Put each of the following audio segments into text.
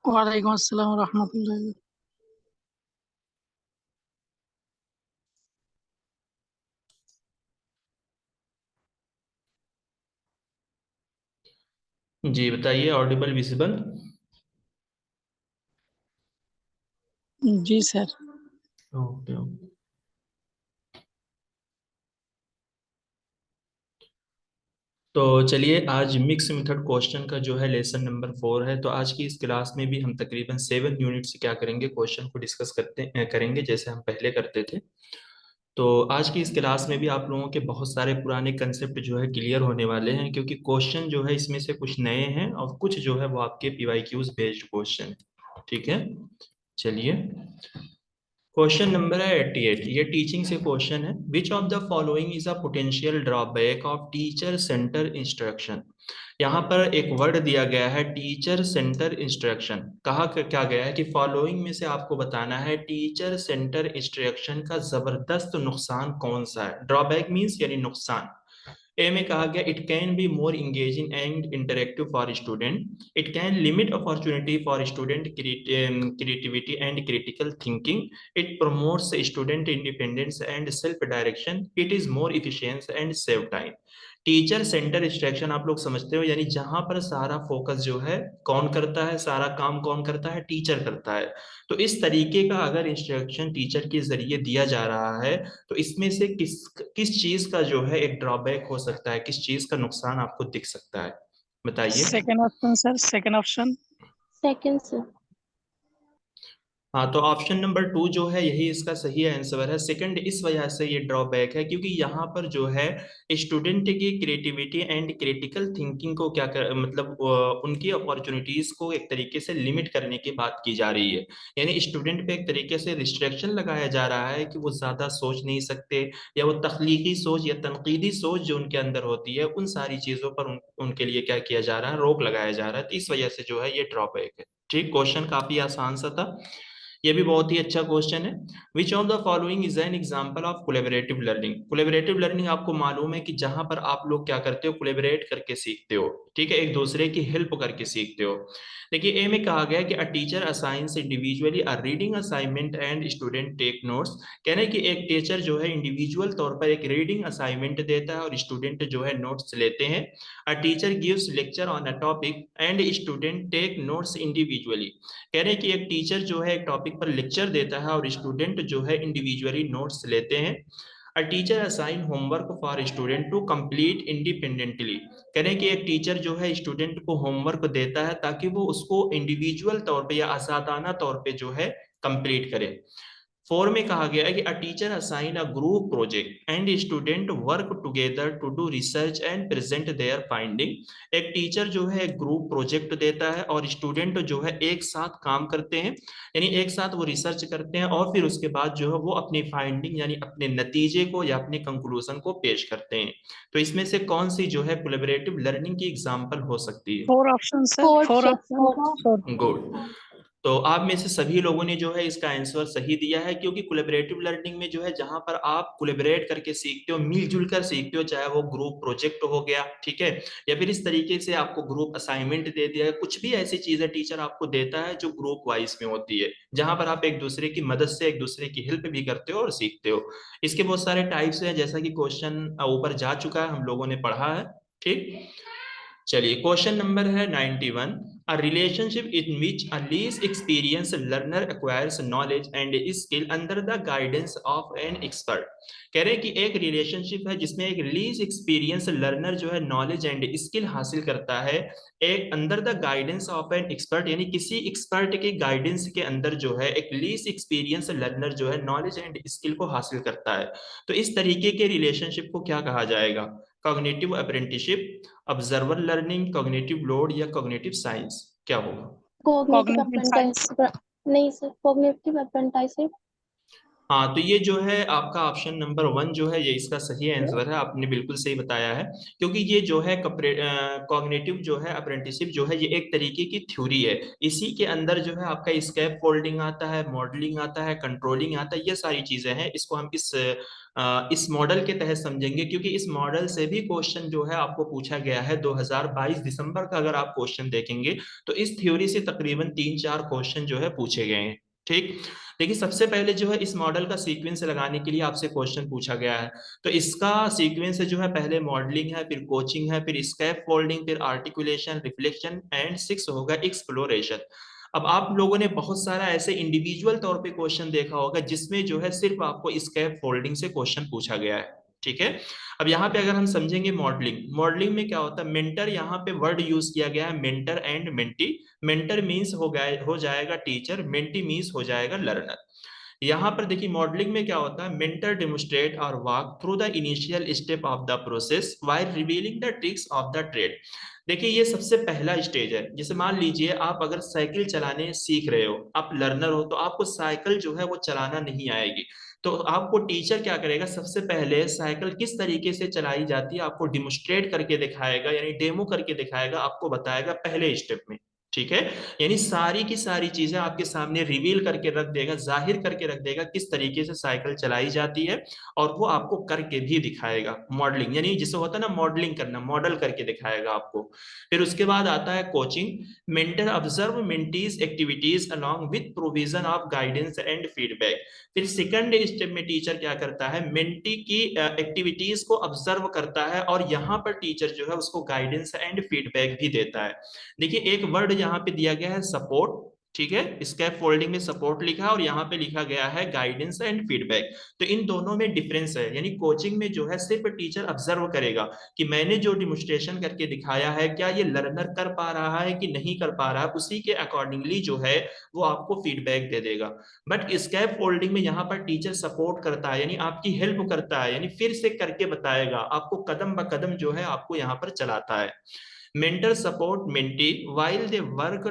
वालेकुम अस्सलाम रहमतुल्लाहि। जी बताइए, ऑडिबल विजिबल। जी सर। Okay okay. तो चलिए, आज मिक्स मेथड क्वेश्चन का जो है लेसन नंबर 4 है। तो आज की इस क्लास में भी हम तकरीबन 7 यूनिट से क्या करेंगे, क्वेश्चन को डिस्कस करेंगे जैसे हम पहले करते थे। तो आज की इस क्लास में भी आप लोगों के बहुत सारे पुराने कंसेप्ट जो है क्लियर होने वाले हैं, क्योंकि क्वेश्चन जो है इसमें से कुछ नए हैं और कुछ जो है वो आपके पीवाईक्यूज बेस्ड क्वेश्चन। ठीक है, चलिए। क्वेश्चन नंबर है 88। ये टीचिंग से क्वेश्चन है। विच of the following is a potential drawback of teacher centre instruction. यहाँ पर एक वर्ड दिया गया है, टीचर सेंटर इंस्ट्रक्शन। कहा क्या गया है कि फॉलोइंग में से आपको बताना है टीचर सेंटर इंस्ट्रक्शन का जबरदस्त नुकसान कौन सा है। ड्रॉबैक मीन्स यानी नुकसान। ए में कहा गया, it can be more engaging and interactive for student. It can limit opportunity for student creativity and critical thinking. It promotes student independence and self direction. It is more efficiency and save time. Teacher centre instruction आप लोग समझते हो, यानी जहां पर सारा focus जो है कौन करता है, सारा काम कौन करता है, टीचर करता है। तो इस तरीके का अगर इंस्ट्रक्शन टीचर के जरिए दिया जा रहा है, तो इसमें से किस किस चीज का जो है एक ड्रॉबैक हो सकता है, किस चीज का नुकसान आपको दिख सकता है, बताइए। Second option sir, second option. Second से। हाँ, तो ऑप्शन नंबर 2 जो है यही इसका सही आंसर है। सेकंड इस वजह से ये ड्रॉबैक है क्योंकि यहाँ पर जो है स्टूडेंट की क्रिएटिविटी एंड क्रिटिकल थिंकिंग को मतलब उनकी अपॉर्चुनिटीज को एक तरीके से लिमिट करने की बात की जा रही है। यानी स्टूडेंट पे एक तरीके से रिस्ट्रिक्शन लगाया जा रहा है कि वो ज्यादा सोच नहीं सकते, या वो तख्लीकी सोच या तनकीदी सोच जो उनके अंदर होती है उन सारी चीजों पर उनके लिए क्या किया जा रहा है, रोक लगाया जा रहा है। तो इस वजह से जो है ये ड्रॉबैक है। ठीक, क्वेश्चन काफी आसान सा था। ये भी बहुत ही अच्छा क्वेश्चन है। विच of the following is an example of collaborative learning. Collaborative learning आपको मालूम है कि जहां पर आप लोग क्या करते हो, कोलेबरेट करके सीखते हो। ठीक है, एक दूसरे की हेल्प करके सीखते हो। देखिए, ए में कहा गया कि a teacher assigns individually a reading assignment and student take notes. कहने कि एक टीचर जो है इंडिविजुअल तौर पर एक रीडिंग असाइनमेंट देता है और स्टूडेंट जो है नोट्स लेते हैं। A teacher gives lecture on a topic and student take notes individually. कह रहे हैं कि एक टीचर जो है एक टॉपिक पर लेक्चर देता है और स्टूडेंट जो है इंडिविजुअली नोट्स लेते हैं। A teacher assign homework for student to complete independently. कह रहे हैं कि एक टीचर जो है स्टूडेंट को होमवर्क देता है ताकि वो उसको इंडिविजुअल तौर पे या आजादाना तौर पे जो है कंप्लीट करे। 4 में कहा गया है कि a teacher assign a group project and student work together to do research and present their finding. एक टीचर जो है एक ग्रुप प्रोजेक्ट देता है और स्टूडेंट जो है एक साथ काम करते हैं, यानी एक साथ वो रिसर्च करते हैं और फिर उसके बाद जो है वो अपनी फाइंडिंग यानी अपने नतीजे को या अपने कंक्लूजन को पेश करते हैं। तो इसमें से कौन सी जो है कोलैबोरेटिव लर्निंग की एग्जांपल हो सकती है? Four option sir, fourth four से ऑप्शन। फोर्थ। फोर। गुड। तो आप में से सभी लोगों ने जो है इसका आंसर सही दिया है, क्योंकि कोलैबोरेटिव लर्निंग में जो है जहां पर आप कोलैबोरेट करके सीखते हो, मिलजुल कर सीखते हो, चाहे वो ग्रुप प्रोजेक्ट हो गया, ठीक है, या फिर इस तरीके से आपको ग्रुप असाइनमेंट दे दिया है, कुछ भी ऐसी चीजें टीचर आपको देता है जो ग्रुप वाइज में होती है, जहां पर आप एक दूसरे की मदद से एक दूसरे की हेल्प भी करते हो और सीखते हो। इसके बहुत सारे टाइप्स हैं, जैसा कि क्वेश्चन ऊपर जा चुका है, हम लोगों ने पढ़ा है। ठीक, चलिए, क्वेश्चन नंबर है 91। A relationship in which a least experience learner acquires knowledge and skill under the guidance of an expert. कह रहे हैं कि एक रिलेशनशिप है जिसमें एक लीस्ट एक्सपीरियंस लर्नर जो है नॉलेज एंड स्किल हासिल करता है, एक under the guidance of an expert, यानी किसी एक्सपर्ट के गाइडेंस के अंदर जो है एक लीस्ट एक्सपीरियंस लर्नर जो है नॉलेज एंड स्किल को हासिल करता है। तो इस तरीके के रिलेशनशिप को क्या कहा जाएगा? Cognitive apprenticeship, observer learning, cognitive load या कॉग्निटिव साइंस, क्या होगा? Cognitive cognitive science. अप्रेंटिस। नहीं सर, कॉग्निटिव अप्रेंटिस। हाँ, तो ये जो है आपका ऑप्शन नंबर 1 जो है ये इसका सही आंसर है, आपने बिल्कुल सही बताया है। क्योंकि ये जो है कॉग्निटिव जो है अप्रेंटिसशिप जो है ये एक तरीके की थ्योरी है। इसी के अंदर जो है आपका स्कैप फोल्डिंग आता है, मॉडलिंग आता है, कंट्रोलिंग आता है, ये सारी चीजें हैं। इसको हम इस मॉडल के तहत समझेंगे, क्योंकि इस मॉडल से भी क्वेश्चन जो है आपको पूछा गया है 2022 दिसंबर का। अगर आप क्वेश्चन देखेंगे तो इस थ्योरी से तकरीबन 3-4 क्वेश्चन जो है पूछे गए हैं। ठीक, देखिए सबसे पहले जो है इस मॉडल का सीक्वेंस लगाने के लिए आपसे क्वेश्चन पूछा गया है। तो इसका सीक्वेंस जो है पहले मॉडलिंग है, फिर कोचिंग है, फिर स्कैप फोल्डिंग, फिर आर्टिकुलेशन, रिफ्लेक्शन एंड 6 होगा एक्सप्लोरेशन। अब आप लोगों ने बहुत सारा ऐसे इंडिविजुअल तौर पे क्वेश्चन देखा होगा जिसमें जो है सिर्फ आपको स्कैप फोल्डिंग से क्वेश्चन पूछा गया है। ठीक है, अब यहाँ पे अगर हम समझेंगे मॉडलिंग, मॉडलिंग में क्या होता है, मेंटर, यहाँ पे वर्ड यूज किया गया है mentor and mentee. Mentor means हो जाएगा टीचर, मेंटी मीन्स हो जाएगा लर्नर। यहाँ पर देखिए मॉडलिंग में क्या होता है, मेंटर डेमोस्ट्रेट और walk through the initial step of the process while revealing the tricks of the trade. देखिए ये सबसे पहला स्टेज है। जैसे मान लीजिए आप अगर साइकिल चलाने सीख रहे हो, आप लर्नर हो, तो आपको साइकिल जो है वो चलाना नहीं आएगी। तो आपको टीचर क्या करेगा, सबसे पहले साइकिल किस तरीके से चलाई जाती है आपको डिमोस्ट्रेट करके दिखाएगा, यानी डेमो करके दिखाएगा, आपको बताएगा पहले स्टेप में। ठीक है, यानी सारी की सारी चीजें आपके सामने रिवील करके रख देगा, जाहिर करके रख देगा किस तरीके से साइकिल चलाई जाती है, और वो आपको करके भी दिखाएगा। मॉडलिंग यानी जिसे होता है ना मॉडलिंग करना, मॉडल करके दिखाएगा आपको। फिर उसके बाद आता है coaching. Mentor observe mentees activities along with provision of guidance and feedback. फिर सेकंड स्टेप में टीचर क्या करता है, मेंटी की एक्टिविटीज को ऑब्जर्व करता है, और यहाँ पर टीचर जो है उसको गाइडेंस एंड फीडबैक भी देता है। देखिए एक वर्ड यहाँ पे दिया गया है सपोर्ट। ठीक है, स्कैप फोल्डिंग में सपोर्ट लिखा है और यहाँ पे लिखा गया है गाइडेंस एंड फीडबैक। तो इन दोनों में डिफरेंस है। यानी कोचिंग में जो है सिर्फ टीचर ऑब्जर्व करेगा कि मैंने जो डिमोन्स्ट्रेशन करके दिखाया है क्या ये लर्नर कर पा रहा है कि नहीं कर पा रहा है, उसी के अकॉर्डिंगली जो है वो आपको फीडबैक दे देगा। बट स्कैप फोल्डिंग में यहाँ पर टीचर सपोर्ट करता है, यानी आपकी हेल्प करता है, यानी फिर से करके बताएगा आपको, कदम ब कदम जो है आपको यहाँ पर चलाता है। Mentor support mentee while they work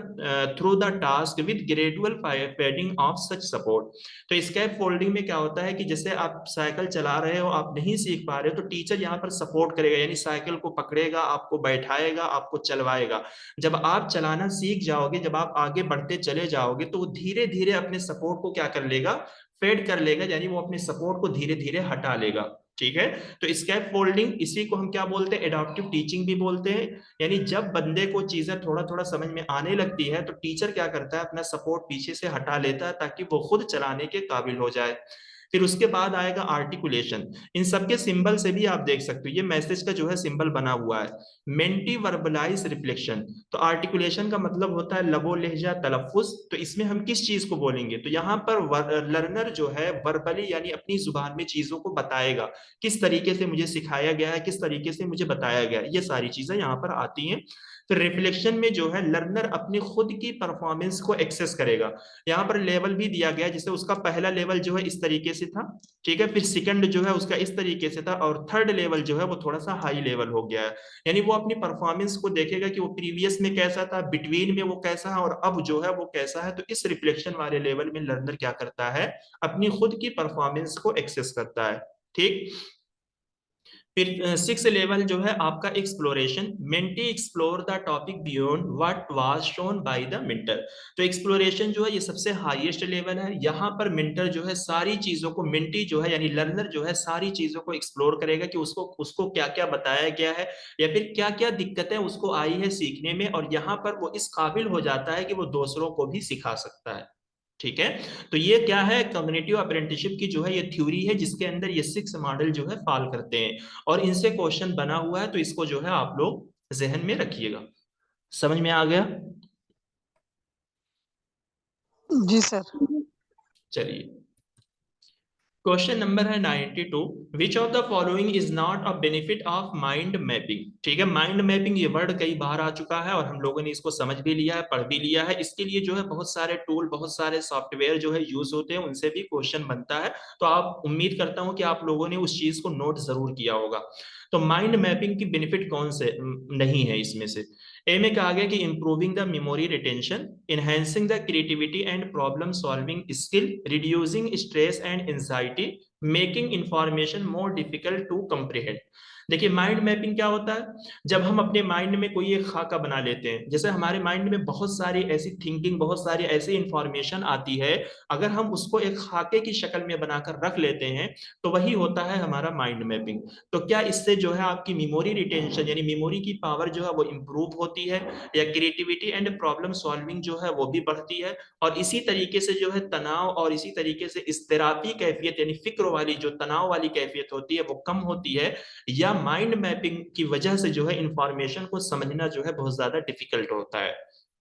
through the task with gradual fading of such support। तो स्कैप फोल्डिंग में क्या होता है कि जैसे आप साइकिल चला रहे हो, आप नहीं सीख पा रहे हो, तो टीचर यहाँ पर सपोर्ट करेगा, यानी साइकिल को पकड़ेगा, आपको बैठाएगा, आपको चलवाएगा। जब आप चलाना सीख जाओगे, जब आप आगे बढ़ते चले जाओगे, तो वो धीरे धीरे अपने सपोर्ट को क्या कर लेगा, फेड कर लेगा, यानी वो अपने सपोर्ट को धीरे धीरे हटा लेगा। ठीक है, तो स्कैप फोल्डिंग इसी को हम क्या बोलते हैं, एडॉप्टिव टीचिंग भी बोलते हैं। यानी जब बंदे को चीजें थोड़ा थोड़ा समझ में आने लगती है, तो टीचर क्या करता है, अपना सपोर्ट पीछे से हटा लेता है ताकि वो खुद चलाने के काबिल हो जाए। फिर उसके बाद आएगा आर्टिकुलेशन। इन सबके सिंबल से भी आप देख सकते हो, ये मैसेज का जो है सिंबल बना हुआ है, मेंटी वर्बलाइज रिफ्लेक्शन। तो आर्टिकुलेशन का मतलब होता है लबो लहजा तलफ्फुज। तो इसमें हम किस चीज को बोलेंगे, तो यहाँ पर लर्नर जो है वर्बली यानी अपनी जुबान में चीजों को बताएगा, किस तरीके से मुझे सिखाया गया है, किस तरीके से मुझे बताया गया है, ये सारी चीजें यहाँ पर आती हैं। फिर रिफ्लेक्शन में जो है लर्नर अपनी खुद की परफॉर्मेंस को एक्सेस करेगा। यहाँ पर लेवल भी दिया गया है, जिसे उसका पहला लेवल जो है इस तरीके से था। ठीक है, फिर सेकंड जो है उसका इस तरीके से था, और थर्ड लेवल जो है वो थोड़ा सा हाई लेवल हो गया है। यानी वो अपनी परफॉर्मेंस को देखेगा कि वो प्रीवियस में कैसा था, बिटवीन में वो कैसा है, और अब जो है वो कैसा है। तो इस रिफ्लेक्शन वाले लेवल में लर्नर क्या करता है, अपनी खुद की परफॉर्मेंस को एक्सेस करता है। ठीक, फिर 6 लेवल जो है आपका exploration. Mentee explore the topic beyond what was shown by the mentor. तो एक्सप्लोरेशन जो है ये सबसे हाईएस्ट लेवल है। यहाँ पर मेंटर जो है सारी चीजों को, मेंटी जो है यानी लर्नर जो है सारी चीजों को एक्सप्लोर करेगा कि उसको उसको क्या क्या बताया गया है, या फिर क्या क्या दिक्कतें उसको आई है सीखने में, और यहाँ पर वो इस काबिल हो जाता है कि वो दूसरों को भी सिखा सकता है। ठीक है, तो ये क्या है, कम्युनिटी अप्रेंटिसशिप की जो है ये थ्योरी है, जिसके अंदर ये 6 मॉडल जो है फॉल करते हैं, और इनसे क्वेश्चन बना हुआ है। तो इसको जो है आप लोग जहन में रखिएगा। समझ में आ गया? जी सर। चलिए, क्वेश्चन नंबर है 92। विच of the following is not a benefit of mind mapping. ठीक है, माइंड मैपिंग ये वर्ड कई बार आ चुका है और हम लोगों ने इसको समझ भी लिया है, पढ़ भी लिया है। इसके लिए जो है बहुत सारे टूल, बहुत सारे सॉफ्टवेयर जो है यूज होते हैं, उनसे भी क्वेश्चन बनता है। तो आप, उम्मीद करता हूं कि आप लोगों ने उस चीज को नोट जरूर किया होगा। तो माइंड मैपिंग की बेनिफिट कौन से नहीं है इसमें से? ए में कहा गया कि improving the memory retention, enhancing the creativity and problem solving skill, reducing stress and anxiety, making information more difficult to comprehend. देखिए माइंड मैपिंग क्या होता है? जब हम अपने माइंड में कोई एक खाका बना लेते हैं, जैसे हमारे माइंड में बहुत सारी ऐसी थिंकिंग, बहुत सारी ऐसी इंफॉर्मेशन आती है, अगर हम उसको एक खाके की शक्ल में बनाकर रख लेते हैं तो वही होता है हमारा माइंड मैपिंग। तो क्या इससे जो है आपकी मेमोरी रिटेंशन यानी मेमोरी की पावर जो है वो इंप्रूव होती है, या क्रिएटिविटी एंड प्रॉब्लम सॉल्विंग जो है वो भी बढ़ती है, और इसी तरीके से जो है तनाव और इसी तरीके से इस्तिराबी कैफियत यानी फिक्र वाली जो तनाव वाली कैफियत होती है वो कम होती है, या माइंड मैपिंग की वजह से जो है इंफॉर्मेशन को समझना जो है बहुत ज्यादा डिफिकल्ट होता है?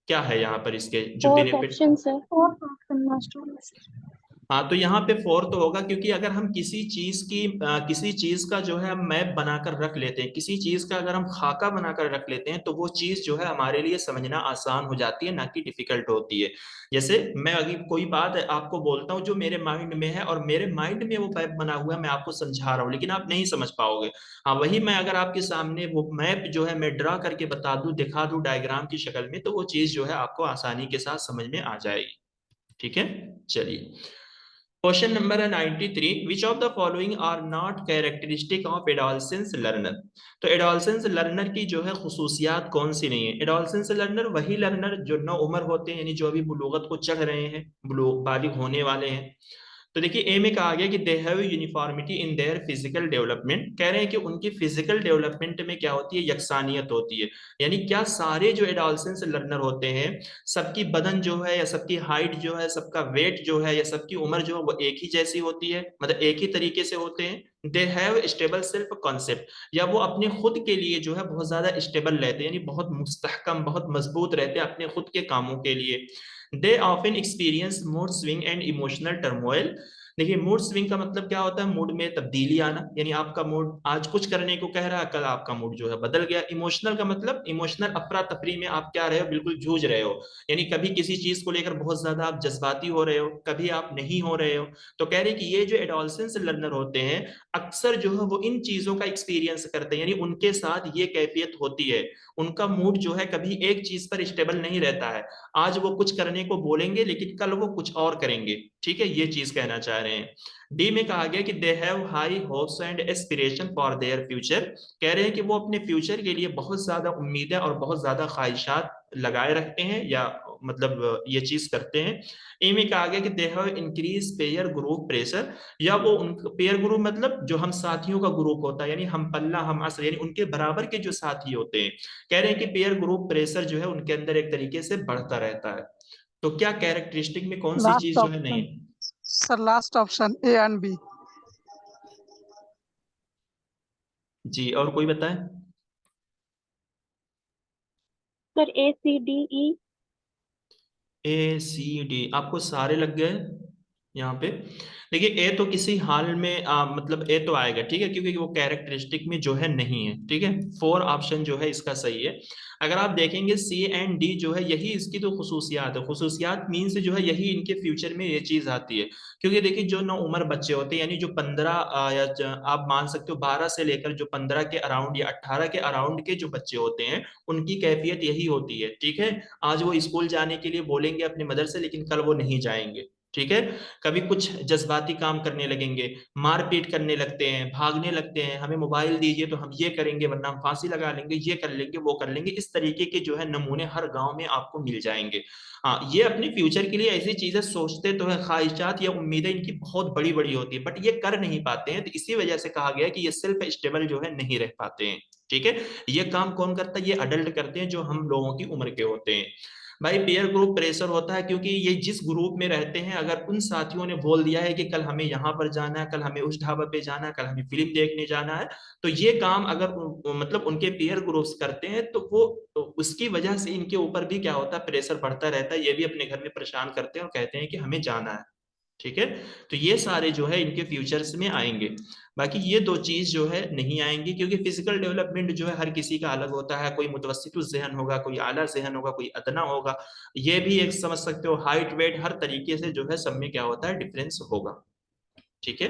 क्या है यहाँ पर इसके जो fourth benefit? Option sir. Fourth option last वाला। हाँ, तो यहाँ पे फोर तो होगा, क्योंकि अगर हम किसी चीज का जो है मैप बनाकर रख लेते हैं, किसी चीज का अगर हम खाका बनाकर रख लेते हैं, तो वो चीज जो है हमारे लिए समझना आसान हो जाती है, ना कि डिफिकल्ट होती है। जैसे मैं अभी कोई बात आपको बोलता हूँ जो मेरे माइंड में है, और मेरे माइंड में वो मैप बना हुआ है, मैं आपको समझा रहा हूँ लेकिन आप नहीं समझ पाओगे। हाँ, वही मैं अगर आपके सामने वो मैप जो है मैं ड्रा करके बता दूं, दिखा दूं डायग्राम की शक्ल में, तो वो चीज जो है आपको आसानी के साथ समझ में आ जाएगी। ठीक है, चलिए। क्वेश्चन नंबर है 93, which of the following are not characteristic of adolescence learner? तो एडोलसेंस लर्नर की जो है खुसूसियात कौन सी नहीं है? एडोलसेंस लर्नर वही लर्नर जो नौ उम्र होते हैं, यानी जो अभी बुलूगत को चढ़ रहे हैं, बालिग होने वाले हैं। तो देखिए ए में कहा गया कि they have uniformity in their physical development, कह रहे हैं कि उनकी फिजिकल डेवलपमेंट में क्या होती है, यकसानियत होती है। यानी क्या सारे जो एडोलसेंस लर्नर होते हैं, सबकी बदन जो है या सबकी हाइट जो है, सबका वेट जो है या सबकी उम्र जो है वो एक ही जैसी होती है, मतलब एक ही तरीके से होते हैं? They have stable self concept, या वो अपने खुद के लिए जो है बहुत ज्यादा स्टेबल रहते हैं, यानी बहुत मुस्तहकम, बहुत मजबूत रहते हैं अपने खुद के कामों के लिए। They often experience mood swing and emotional turmoil. देखिए मूड स्विंग का मतलब क्या होता है? मूड में तब्दीली आना, यानी आपका मूड आज कुछ करने को कह रहा है, कल आपका मूड जो है बदल गया। इमोशनल का मतलब इमोशनल अफरा तफरी में आप क्या रहे हो, बिल्कुल जूझ रहे हो, यानी कभी किसी चीज को लेकर बहुत ज्यादा आप जज्बाती हो रहे हो, कभी आप नहीं हो रहे हो। तो कह रहे हैं कि ये जो एडोलसेंस लर्नर होते हैं अक्सर जो है वो इन चीजों का एक्सपीरियंस करते हैं, यानी उनके साथ ये कैफियत होती है। उनका मूड जो है कभी एक चीज पर स्टेबल नहीं रहता है, आज वो कुछ करने को बोलेंगे लेकिन कल वो कुछ और करेंगे। ठीक है, ये चीज कहना चाह रहे हैं। डी में कहा गया कि they have high hopes and aspiration for their future, कह रहे हैं कि वो अपने फ्यूचर के लिए बहुत ज्यादा उम्मीदें और बहुत ज्यादा ख्वाहिशात लगाए रखते हैं, या मतलब ये चीज करते हैं। ए में कहा गया कि they have increase pair group pressure, या वो उन पेयर ग्रुप मतलब जो हम साथियों का ग्रुप होता है, यानी हम पल्ला हम असर, यानी उनके बराबर के जो साथी होते हैं, कह रहे हैं कि पेयर ग्रुप प्रेशर जो है उनके अंदर एक तरीके से बढ़ता रहता है। तो क्या कैरेक्टरिस्टिक में कौन सी लास्ट चीज जो है नहीं ऑप्शन है? Sir, last option A and B. जी, और कोई बताए? Sir ACDE। A C D आपको सारे लग गए यहाँ पे? देखिए ए तो किसी हाल में मतलब ए तो आएगा, ठीक है, क्योंकि वो कैरेक्टरिस्टिक में जो है नहीं है। ठीक है, फोर ऑप्शन जो है इसका सही है। अगर आप देखेंगे सी एंड डी जो है यही इसकी तो खुसूसियात है, खुसूसियात मीन से जो है यही इनके फ्यूचर में ये चीज आती है। क्योंकि देखिए जो नौ उम्र बच्चे होते हैं, यानी जो 15 या आप मान सकते हो 12 से लेकर जो 15 के अराउंड या 18 के अराउंड के जो बच्चे होते हैं, उनकी कैफियत यही होती है। ठीक है, आज वो स्कूल जाने के लिए बोलेंगे अपनी मदर से, लेकिन कल वो नहीं जाएंगे। ठीक है, कभी कुछ जज्बाती काम करने लगेंगे, मारपीट करने लगते हैं, भागने लगते हैं, हमें मोबाइल दीजिए तो हम ये करेंगे वरना हम फांसी लगा लेंगे, ये कर लेंगे वो कर लेंगे, इस तरीके के जो है नमूने हर गांव में आपको मिल जाएंगे। हाँ, ये अपने फ्यूचर के लिए ऐसी चीजें सोचते तो है, ख्वाहिशात या उम्मीदें इनकी बहुत बड़ी बड़ी होती है, बट ये कर नहीं पाते हैं, तो इसी वजह से कहा गया कि ये सेल्फ स्टेबल जो है नहीं रह पाते हैं। ठीक है, ये काम कौन करता है? ये अडल्ट करते हैं जो हम लोगों की उम्र के होते हैं। भाई पीयर ग्रुप प्रेशर होता है, क्योंकि ये जिस ग्रुप में रहते हैं, अगर उन साथियों ने बोल दिया है कि कल हमें यहाँ पर जाना है, कल हमें उस ढाबा पे जाना है, कल हमें फिल्म देखने जाना है, तो ये काम अगर मतलब उनके पीयर ग्रुप्स करते हैं, तो वो तो उसकी वजह से इनके ऊपर भी क्या होता है, प्रेशर बढ़ता रहता है, ये भी अपने घर में परेशान करते हैं और कहते हैं कि हमें जाना है। ठीक है, तो ये सारे जो है इनके फ्यूचर्स में आएंगे। बाकी ये दो चीज जो है नहीं आएंगी, क्योंकि फिजिकल डेवलपमेंट जो है हर किसी का अलग होता है, कोई मुतवस्सित जहन होगा, कोई आला जहन होगा, कोई अदना होगा। ये भी एक समझ सकते हो, हाइट वेट हर तरीके से जो है सब में क्या होता है, डिफरेंस होगा। ठीक है,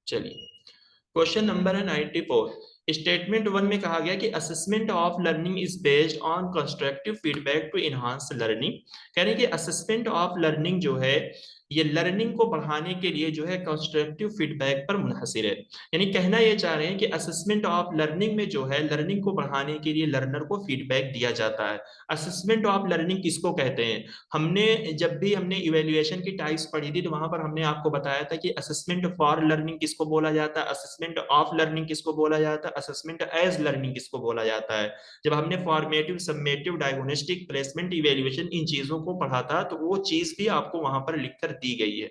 चलिए। क्वेश्चन नंबर है 94। स्टेटमेंट 1 में कहा गया कि assessment of learning is based on constructive feedback to enhance learning. कह रहे हैं कि असेसमेंट ऑफ लर्निंग जो है ये लर्निंग को बढ़ाने के लिए जो है कंस्ट्रक्टिव फीडबैक पर मुनहसिर है। यानी कहना ये चाह रहे हैं कि असेसमेंट ऑफ लर्निंग में जो है लर्निंग को बढ़ाने के लिए लर्नर को फीडबैक दिया जाता है। असेसमेंट ऑफ लर्निंग किसको कहते हैं? हमने इवेल्युएशन की टाइप्स पढ़ी थी तो वहां पर हमने आपको बताया था कि असेसमेंट फॉर लर्निंग किसको बोला जाता है, असेसमेंट ऑफ लर्निंग किसको बोला जाता है, असेसमेंट एज लर्निंग किसको बोला जाता है। जब हमने formative, summative, diagnostic, placement, evaluation इन चीजों को पढ़ा था तो वो चीज भी आपको वहां पर लिखकर दी गई है।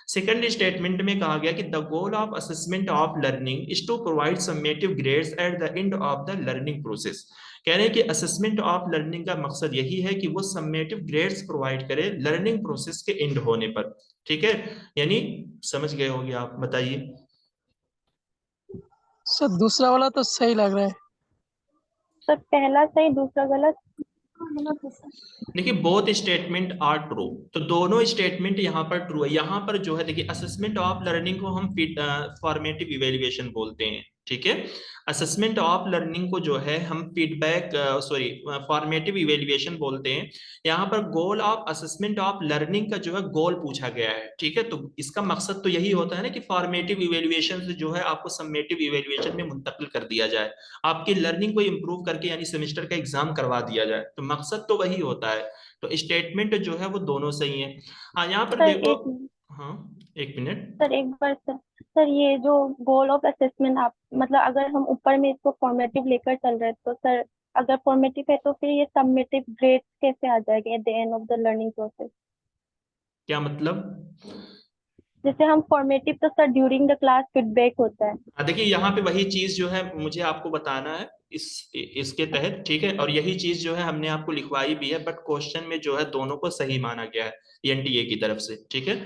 सेकंड स्टेटमेंट में कहा गया कि the goal of assessment of learning is to provide summative grades at the end of the learning process. कह रहे हैं कि असेसमेंट ऑफ लर्निंग का मकसद यही है कि वो समेटिव ग्रेड्स प्रोवाइड करे लर्निंग प्रोसेस के एंड होने पर। ठीक है, यानी समझ गए होंगे आप, बताइए। सर दूसरा वाला तो सही लग रहा है। सर पहला सही दूसरा गलत। देखिए बोथ स्टेटमेंट आर ट्रू, तो दोनों स्टेटमेंट यहाँ पर ट्रू है। यहाँ पर जो है देखिए असेसमेंट ऑफ लर्निंग को हम फॉर्मेटिव इवेल्युएशन बोलते हैं। ठीक है, असेसमेंट ऑफ लर्निंग को जो है हम फीडबैक फॉर्मेटिव इवेल्युएशन बोलते हैं। यहाँ पर गोल ऑफ असेसमेंट ऑफ लर्निंग का जो है गोल पूछा गया है। ठीक है, तो इसका मकसद तो यही होता है ना कि फॉर्मेटिव इवेल्युएशन से जो है आपको समेटिव इवेल्युएशन में मुंतकिल कर दिया जाए, आपकी लर्निंग को इंप्रूव करके यानी सेमेस्टर का एग्जाम करवा दिया जाए, तो मकसद तो वही होता है। तो स्टेटमेंट जो है वो दोनों सही है। हाँ यहाँ पर सर देखो। एक हाँ, एक मिनट। सर एक बार सर ये जो गोल ऑफ असेसमेंट आप मतलब अगर हम ऊपर में इसको फॉर्मेटिव लेकर चल रहे हैं तो सर अगर फॉर्मेटिव है तो फिर ये सबमिटिव ग्रेड्स कैसे आ जाएगा eight the end of the learning process? क्या मतलब? जैसे हम फॉर्मेटिव तो sir during the class feedback होता है। हाँ देखिए यहाँ पे वही चीज जो है मुझे आपको बताना है इसके तहत। ठीक है, और यही चीज जो है हमने आपको लिखवाई भी है, बट क्वेश्चन में जो है दोनों को सही माना गया है एनटीए की तरफ से। ठीक है,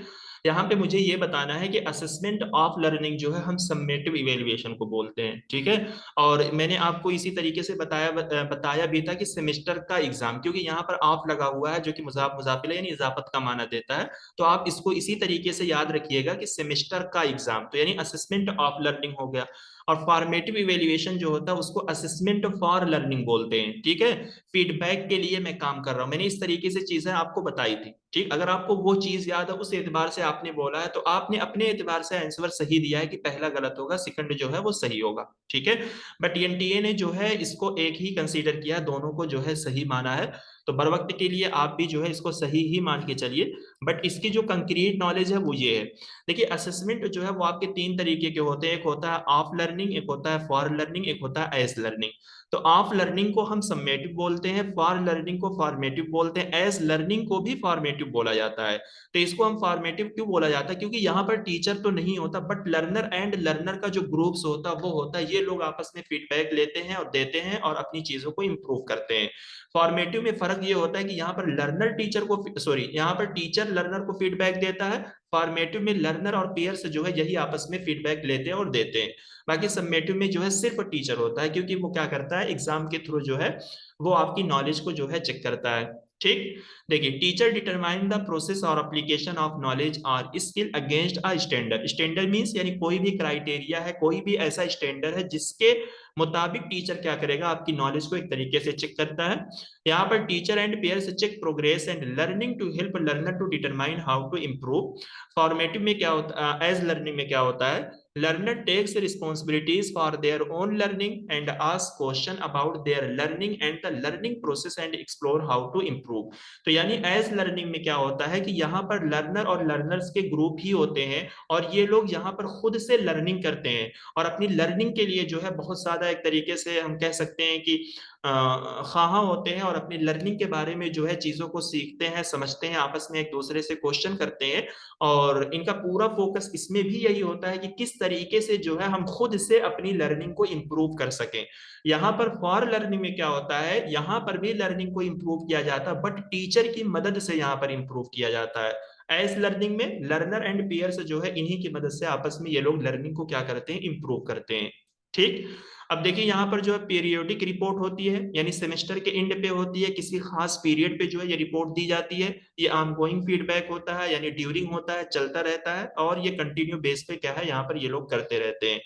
यहाँ पे मुझे ये बताना है कि असेसमेंट ऑफ लर्निंग जो है हम समेटिव इवेल्युएशन को बोलते हैं। ठीक है, और मैंने आपको इसी तरीके से बताया भी था कि सेमेस्टर का एग्जाम, क्योंकि यहाँ पर ऑफ लगा हुआ है जो कि मुजाफ मुजाफिल यानी इजाफत का माना देता है, तो आप इसको इसी तरीके से याद रखिएगा कि सेमेस्टर का एग्जाम तो यानी असेसमेंट ऑफ लर्निंग हो गया, और फॉर्मेटिव इवेल्युएशन जो होता है उसको असेसमेंट फॉर लर्निंग बोलते हैं। ठीक है, फीडबैक के लिए मैं काम कर रहा हूं, मैंने इस तरीके से चीजें आपको बताई थी। ठीक, अगर आपको वो चीज याद है उस एतबार से आपने बोला है तो आपने अपने एतबार से आंसर सही दिया है कि पहला गलत होगा, सेकंड जो है वो सही होगा। ठीक है, बट एनटीए ने जो है इसको एक ही कंसीडर किया, दोनों को जो है सही माना है। तो बर वक्त के लिए आप भी जो है इसको सही ही मान के चलिए, बट इसकी जो कंक्रीट नॉलेज है वो ये है। देखिए असेसमेंट जो है वो आपके तीन तरीके के होते हैं, एक होता है ऑफ लर्निंग, एक होता है फॉर लर्निंग, एक होता है एज लर्निंग। तो ऑफ लर्निंग को हम समेटिव बोलते हैं, फॉर लर्निंग को फॉर्मेटिव बोलते हैं, एज लर्निंग को भी फॉर्मेटिव बोला जाता है। तो इसको हम फॉर्मेटिव क्यों बोला जाता है? क्योंकि यहाँ पर टीचर तो नहीं होता, बट लर्नर एंड लर्नर का जो ग्रुप्स होता है वो होता है, ये लोग आपस में फीडबैक लेते हैं और देते हैं और अपनी चीजों को इंप्रूव करते हैं। फॉर्मेटिव में फर्क ये होता है कि यहाँ पर लर्नर टीचर को यहाँ पर टीचर लर्नर को फीडबैक देता है, फॉर्मेटिव में लर्नर और पेयर्स जो है यही आपस में फीडबैक लेते हैं और देते हैं। बाकी सबमेटिव में जो है सिर्फ टीचर होता है, क्योंकि वो क्या करता है एग्जाम के थ्रू जो है वो आपकी नॉलेज को जो है चेक करता है। ठीक, देखिए टीचर डिटरमाइन द प्रोसेस और एप्लीकेशन ऑफ नॉलेज और skill against a standard. Standard means यानी कोई भी क्राइटेरिया है, कोई भी ऐसा स्टैंडर्ड है जिसके मुताबिक टीचर क्या करेगा आपकी नॉलेज को एक तरीके से चेक करता है। यहाँ पर teacher and peers check progress and learning to help learner to determine how to improve. Formative में क्या होता है, एज लर्निंग में क्या होता है, learner takes responsibilities for their own learning and ask question about their learning and the learning process and explore how to improve। तो यानी एज लर्निंग में क्या होता है कि यहाँ पर लर्नर और लर्नर्स के ग्रुप ही होते हैं और ये लोग यहाँ पर खुद से लर्निंग करते हैं और अपनी लर्निंग के लिए जो है बहुत ज्यादा एक तरीके से हम कह सकते हैं कि ख्वाहा होते हैं और अपनी लर्निंग के बारे में जो है चीजों को सीखते हैं, समझते हैं, आपस में एक दूसरे से क्वेश्चन करते हैं। और इनका पूरा फोकस इसमें भी यही होता है कि किस तरीके से जो है हम खुद से अपनी लर्निंग को इंप्रूव कर सकें। यहाँ पर फॉर लर्निंग में क्या होता है, यहाँ पर भी लर्निंग को इंप्रूव किया जाता है बट टीचर की मदद से यहाँ पर इंप्रूव किया जाता है। एज लर्निंग में लर्नर एंड पीयर्स जो है इन्हीं की मदद से आपस में ये लोग लर्निंग को क्या करते हैं, इंप्रूव करते हैं। ठीक, अब देखिए यहाँ पर जो है पीरियोडिक रिपोर्ट होती है, यानी सेमेस्टर के एंड पे होती है, किसी खास पीरियड पे जो है ये रिपोर्ट दी जाती है। ये ऑनगोइंग फीडबैक होता है, यानी ड्यूरिंग होता है, चलता रहता है और ये कंटिन्यू बेस पे क्या है यहाँ पर ये लोग करते रहते हैं।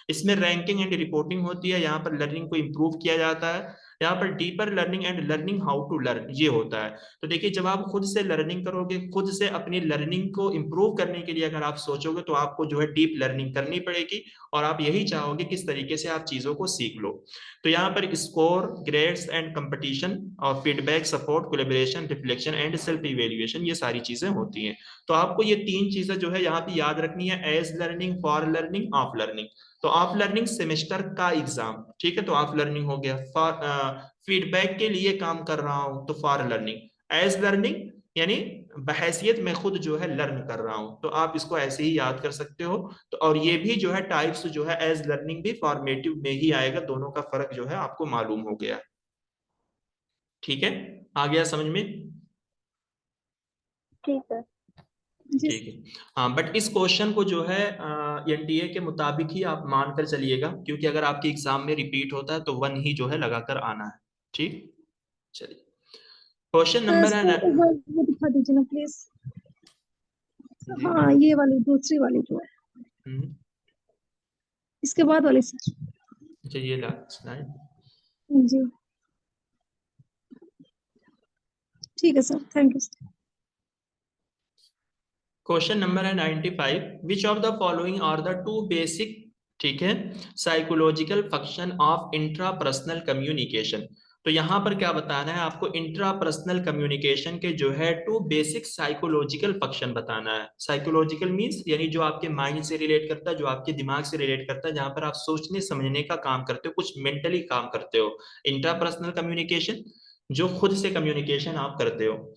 इसमें रैंकिंग एंड रिपोर्टिंग होती है, यहाँ पर लर्निंग को इम्प्रूव किया जाता है। यहाँ पर deeper learning and learning how to learn ये होता है। तो देखिए, जब आप खुद से लर्निंग करोगे, खुद से अपनी लर्निंग को इम्प्रूव करने के लिए अगर आप सोचोगे, तो आपको जो है डीप लर्निंग करनी पड़ेगी, और आप यही चाहोगे किस तरीके से आप चीजों को सीख लो। तो यहाँ पर स्कोर, ग्रेड्स एंड कंपटीशन और feedback, support, collaboration, reflection and self evaluation, ये सारी चीजें होती हैं। तो आपको ये तीन चीजें जो है यहाँ पे याद रखनी है, as learning, for learning, of learning. तो ऑफ लर्निंग सेमेस्टर का एग्जाम, ठीक है, तो ऑफ लर्निंग हो गया। फॉर फीडबैक के लिए काम कर रहा हूं तो फॉर लर्निंग। एज लर्निंग यानी बहैसियत मैं खुद जो है लर्न कर रहा हूं, तो आप इसको ऐसे ही याद कर सकते हो। तो और ये भी जो है टाइप्स जो है एज लर्निंग भी फॉर्मेटिव में ही आएगा, दोनों का फर्क जो है आपको मालूम हो गया। ठीक है, आ गया समझ में? ठीक है। ठीक है। हाँ, बट इस क्वेश्चन को जो है एनटीए के मुताबिक ही आप मान कर चलिएगा, क्योंकि अगर आपके एग्जाम में रिपीट होता है तो 1 ही जो है लगाकर आना है। ठीक, चलिए क्वेश्चन नंबर है सर, एक बार वो दिखा दीजिए ना प्लीज। जी। हाँ, ये वाली दूसरी वाली जो है, इसके बाद वाली सर। अच्छा, ये लास्ट स्लाइड। जी ठीक है sir, thank you sir. Question number है 95, which of the following are the two basic, ठीक है, psychological function of intrapersonal communication. तो यहाँ पर क्या बताना है आपको, इंट्रापर्सनल कम्युनिकेशन के जो है टू बेसिक साइकोलॉजिकल फंक्शन बताना है। साइकोलॉजिकल मींस यानी जो आपके माइंड से रिलेट करता है, जो आपके दिमाग से रिलेट करता है, जहां पर आप सोचने समझने का काम करते हो, कुछ मेंटली काम करते हो। इंट्रापर्सनल कम्युनिकेशन जो खुद से कम्युनिकेशन आप करते हो।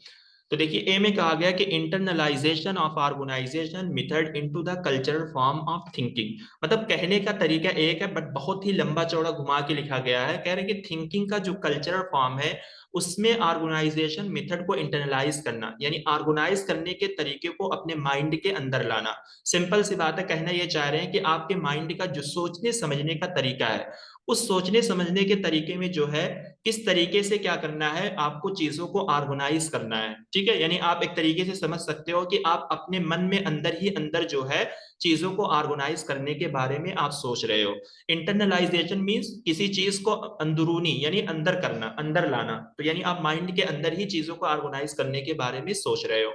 तो देखिए, ए में कहा गया कि internalization of organization method into the cultural form of thinking. मतलब कहने का तरीका एक है, बट बहुत ही लंबा चौड़ा घुमा के लिखा गया है। कह रहे हैं कि थिंकिंग का जो कल्चरल फॉर्म है, उसमें ऑर्गेनाइजेशन मेथड को इंटरनलाइज करना, यानी ऑर्गेनाइज करने के तरीके को अपने माइंड के अंदर लाना। सिंपल सी बात है, कहना यह चाह रहे हैं कि आपके माइंड का जो सोचने समझने का तरीका है, उस सोचने समझने के तरीके में जो है किस तरीके से क्या करना है, आपको चीजों को ऑर्गेनाइज करना है। ठीक है, यानी आप एक तरीके से समझ सकते हो कि आप अपने मन में अंदर ही अंदर जो है चीजों को ऑर्गेनाइज करने के बारे में आप सोच रहे हो। इंटरनलाइजेशन मींस किसी चीज को अंदरूनी यानी अंदर करना, अंदर लाना। तो यानी आप माइंड के अंदर ही चीजों को ऑर्गेनाइज करने के बारे में सोच रहे हो।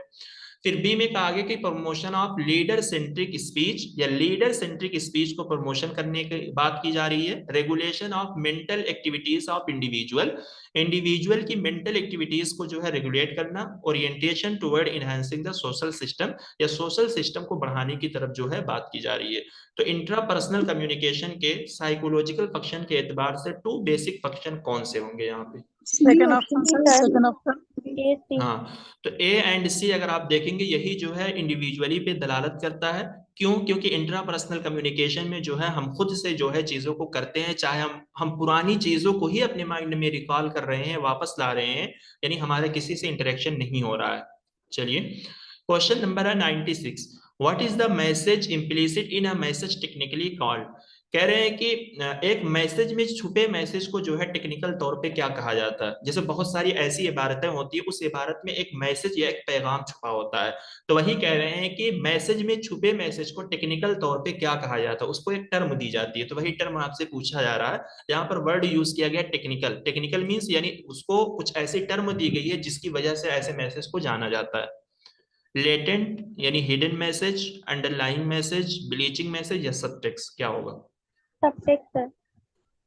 फिर बी में कहा गया कि promotion of leader centric speech, या लीडर सेंट्रिक स्पीच को प्रमोशन करने की बात की जा रही है। Regulation of mental activities of individual, individual की मेंटल एक्टिविटीज को जो है रेगुलेट करना। Orientation toward enhancing the social system, या सोशल सिस्टम को बढ़ाने की तरफ जो है बात की जा रही है। तो इंट्रापर्सनल कम्युनिकेशन के साइकोलॉजिकल फंक्शन के एतबार से टू बेसिक फंक्शन कौन से होंगे यहाँ पे? Second option sir, sir, second option. A C. हाँ, तो ए एंड सी अगर आप देखेंगे, यही जो है इंडिविजुअली पे दलालत करता है। क्यों? क्योंकि इंट्रापर्सनल कम्युनिकेशन में जो है हम खुद से जो है चीजों को करते हैं, चाहे हम पुरानी चीजों को ही अपने माइंड में रिकॉल कर रहे हैं, वापस ला रहे हैं, यानी हमारे किसी से इंटरेक्शन नहीं हो रहा है। चलिए क्वेश्चन नंबर है 96, what is the message implicit in a message technically called. कह रहे हैं कि एक मैसेज में छुपे मैसेज को जो है टेक्निकल तौर पे क्या कहा जाता है। जैसे बहुत सारी ऐसी इबारतें होती है, उस इबारत में एक मैसेज या एक पैगाम छुपा होता है। तो वही कह रहे हैं कि मैसेज में छुपे मैसेज को टेक्निकल तौर पे क्या कहा जाता है, उसको एक टर्म दी जाती है। तो वही टर्म आपसे पूछा जा रहा है। यहाँ पर वर्ड यूज किया गया टेक्निकल। टेक्निकल मीन्स यानी उसको कुछ ऐसी टर्म दी गई है जिसकी वजह से ऐसे मैसेज को जाना जाता है। लेटेंट यानी hidden message, underlying message, bleaching message, या सबटेक्स्ट, क्या होगा? Subtext sir.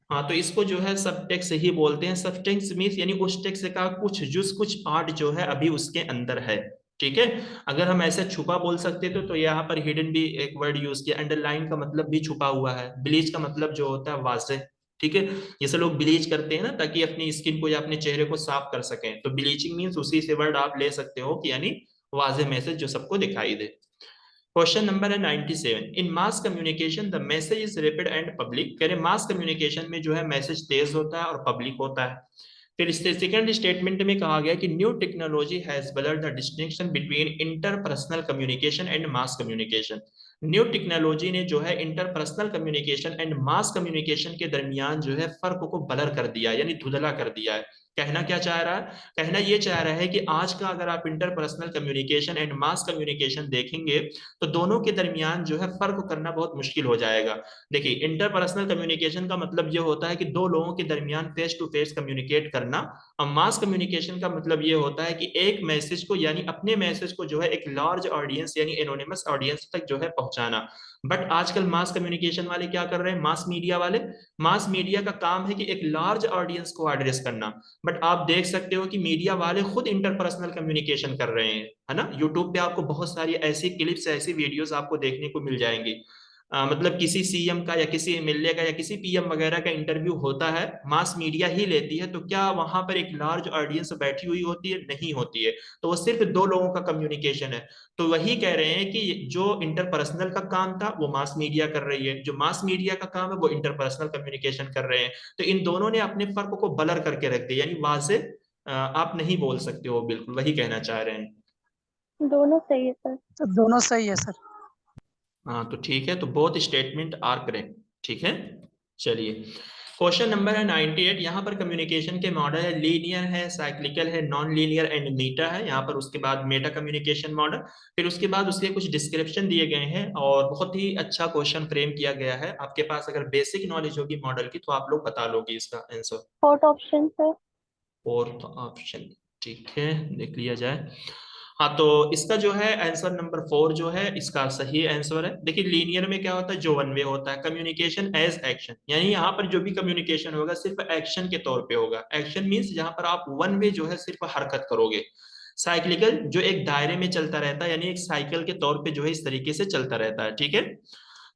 हाँ, तो इसको जो है सबटेक्स्ट ही बोलते हैं। सबटेक्स्ट मीन्स यानी उस टेक्स्ट का कुछ पार्ट जो है अभी उसके अंदर है। ठीक है, अगर हम ऐसे छुपा बोल सकते तो यहाँ पर हिडन भी एक वर्ड यूज किया। अंडरलाइन का मतलब भी छुपा हुआ है। ब्लीच का मतलब जो होता है वाज़ेह। ठीक है, जैसे लोग ब्लीच करते हैं ना, ताकि अपनी स्किन को या अपने चेहरे को साफ कर सकें, तो ब्लीचिंग मीन्स उसी से वर्ड आप ले सकते हो कि यानी वाज़ेह मैसेज जो सबको दिखाई दे। क्वेश्चन नंबर है 97, in mass communication the message is rapid and public. कह रहे मास कम्युनिकेशन में जो है मैसेज तेज होता है और पब्लिक होता है। फिर इससे सेकंड स्टेटमेंट में कहा गया कि new technology has blurred the distinction between interpersonal communication and mass communication. New technology ने जो है interpersonal communication and mass communication के दरमियान जो है फर्क को ब्लर कर दिया, यानी धुंधला कर दिया है। कहना क्या चाह रहा है? कहना ये चाह रहा है कि आज का अगर आप interpersonal communication and mass communication देखेंगे तो दोनों के दरमियान जो है फर्क करना बहुत मुश्किल हो जाएगा। देखिए, इंटरपर्सनल कम्युनिकेशन का मतलब ये होता है कि दो लोगों के दरमियान फेस टू फेस कम्युनिकेट करना, और मास कम्युनिकेशन का मतलब ये होता है कि एक मैसेज को यानी अपने मैसेज को जो है एक लार्ज ऑडियंस यानी एनोनिमस ऑडियंस तक जो है पहुंचाना। बट आजकल मास कम्युनिकेशन वाले क्या कर रहे हैं, मास मीडिया वाले, मास मीडिया का काम है कि एक लार्ज ऑडियंस को एड्रेस करना। बट आप देख सकते हो कि मीडिया वाले खुद इंटरपर्सनल कम्युनिकेशन कर रहे हैं, है ना। यूट्यूब पे आपको बहुत सारी ऐसी क्लिप्स, ऐसी वीडियोस आपको देखने को मिल जाएंगी। मतलब किसी सीएम का या किसी एमएलए का या किसी पीएम वगैरह का इंटरव्यू होता है, मास मीडिया ही लेती है, तो क्या वहां पर एक लार्ज ऑडियंस बैठी हुई होती है? नहीं होती है। तो वो सिर्फ दो लोगों का कम्युनिकेशन है। तो वही कह रहे हैं कि जो इंटरपर्सनल का काम था वो मास मीडिया कर रही है, जो मास मीडिया का काम है वो इंटरपर्सनल कम्युनिकेशन कर रहे हैं। तो इन दोनों ने अपने फर्क को ब्लर करके रख दिया, यानी वाजे आप नहीं बोल सकते हो, बिल्कुल वही कहना चाह रहे हैं। दोनों सही है सर। तो दोनों सही है सर। हाँ तो ठीक है, तो बोथ स्टेटमेंट आर करेक्ट। ठीक है, चलिए क्वेश्चन नंबर है 98। यहाँ पर कम्युनिकेशन के मॉडल है, लीनियर है, साइक्लिकल है, नॉन लीनियर एंड मीटा है। यहाँ पर उसके बाद मेटा कम्युनिकेशन मॉडल, फिर उसके बाद उसके कुछ डिस्क्रिप्शन दिए गए हैं और बहुत ही अच्छा क्वेश्चन फ्रेम किया गया है। आपके पास अगर बेसिक नॉलेज होगी मॉडल की तो आप लोग बता लोगे इसका answer. Fourth option sir. Fourth option, ठीक है, देख लिया जाए। हाँ तो इसका जो है आंसर नंबर 4 जो है इसका सही आंसर है। देखिए लीनियर में क्या होता है, जो वन वे होता है, कम्युनिकेशन एज एक्शन, यानी यहाँ पर जो भी कम्युनिकेशन होगा सिर्फ एक्शन के तौर पे होगा। एक्शन मीन्स जहाँ पर आप वन वे जो है सिर्फ हरकत करोगे। साइक्लिकल जो एक दायरे में चलता रहता है, यानी एक साइकिल के तौर पे जो है इस तरीके से चलता रहता है। ठीक है,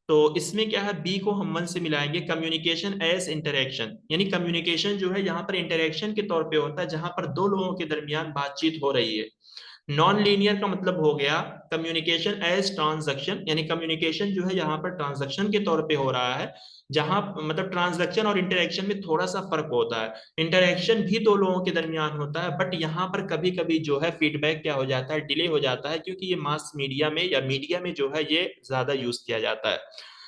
तो इसमें क्या है, बी को हम वन से मिलाएंगे। कम्युनिकेशन एज इंटरेक्शन, यानी कम्युनिकेशन जो है यहाँ पर इंटरेक्शन के तौर पे होता है, जहां पर दो लोगों के दरमियान बातचीत हो रही है। नॉन लीनियर का मतलब हो गया कम्युनिकेशन एज ट्रांजैक्शन, यानी कम्युनिकेशन जो है यहाँ पर ट्रांजैक्शन के तौर पे हो रहा है, जहां मतलब ट्रांजैक्शन और इंटरेक्शन में थोड़ा सा फर्क होता है। इंटरेक्शन भी दो लोगों के दरमियान होता है, बट यहाँ पर कभी कभी जो है फीडबैक क्या हो जाता है, डिले हो जाता है, क्योंकि ये मास मीडिया में या मीडिया में जो है ये ज्यादा यूज किया जाता है।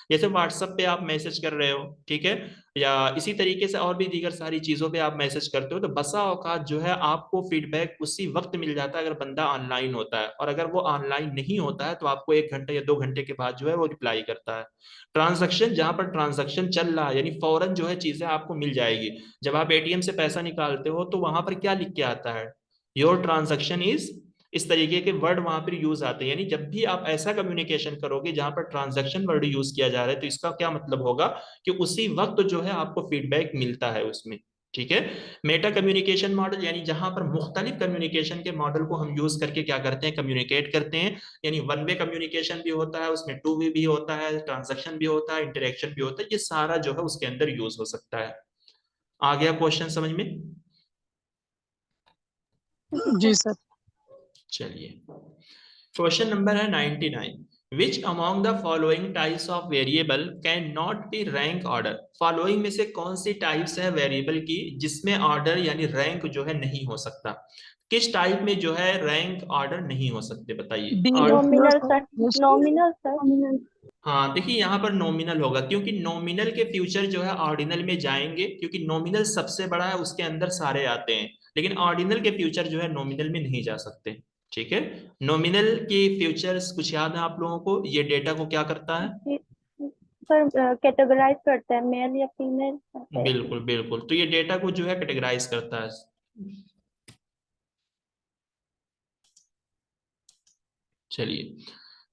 जैसे व्हाट्सएप पे आप मैसेज कर रहे हो, ठीक है, या इसी तरीके से और भी दीगर सारी चीजों पे आप मैसेज करते हो, तो बसा औकात जो है आपको फीडबैक उसी वक्त मिल जाता है अगर बंदा ऑनलाइन होता है, और अगर वो ऑनलाइन नहीं होता है तो आपको 1 घंटे या 2 घंटे के बाद जो है वो रिप्लाई करता है। ट्रांजैक्शन, जहां पर ट्रांजैक्शन चल रहा है यानी फौरन जो है चीजें आपको मिल जाएगी। जब आप एटीएम से पैसा निकालते हो तो वहां पर क्या लिख के आता है, योर ट्रांजैक्शन इज, इस तरीके के वर्ड वहां पर यूज आते हैं। यानी जब भी आप ऐसा कम्युनिकेशन करोगे जहां पर ट्रांजैक्शन वर्ड यूज किया जा रहा है, तो इसका क्या मतलब होगा कि उसी वक्त जो है आपको फीडबैक मिलता है उसमें। ठीक है, मेटा कम्युनिकेशन मॉडल, यानी जहां पर मुख्तलिफ कम्युनिकेशन के मॉडल को हम यूज करके क्या करते हैं, कम्युनिकेट करते हैं। यानी वन वे कम्युनिकेशन भी होता है, उसमें टू वे भी होता है, ट्रांजैक्शन भी होता है, इंटरेक्शन भी होता है, ये सारा जो है उसके अंदर यूज हो सकता है। आ गया क्वेश्चन समझ में? जी सर। चलिए क्वेश्चन नंबर है 99। Which among the following types of variable can not be rank order? Following में से कौन सी टाइप्स है वेरिएबल की जिसमें ऑर्डर यानी रैंक जो है नहीं हो सकता? किस टाइप में जो है रैंक ऑर्डर नहीं हो सकते, बताइए। D nominal sir. Nominal sir. हाँ देखिए यहाँ पर नॉमिनल होगा, क्योंकि नॉमिनल के फ्यूचर जो है ऑर्डिनल में जाएंगे, क्योंकि नॉमिनल सबसे बड़ा है, उसके अंदर सारे आते हैं, लेकिन ऑर्डिनल के फ्यूचर जो है नॉमिनल में नहीं जा सकते। ठीक है, नॉमिनल के फ्यूचर्स कुछ याद है आप लोगों को, ये डेटा को क्या करता है? जी सर, कैटेगराइज करते हैं मेल या फीमेल। बिल्कुल बिल्कुल, तो ये डेटा को जो है कैटेगराइज करता है। चलिए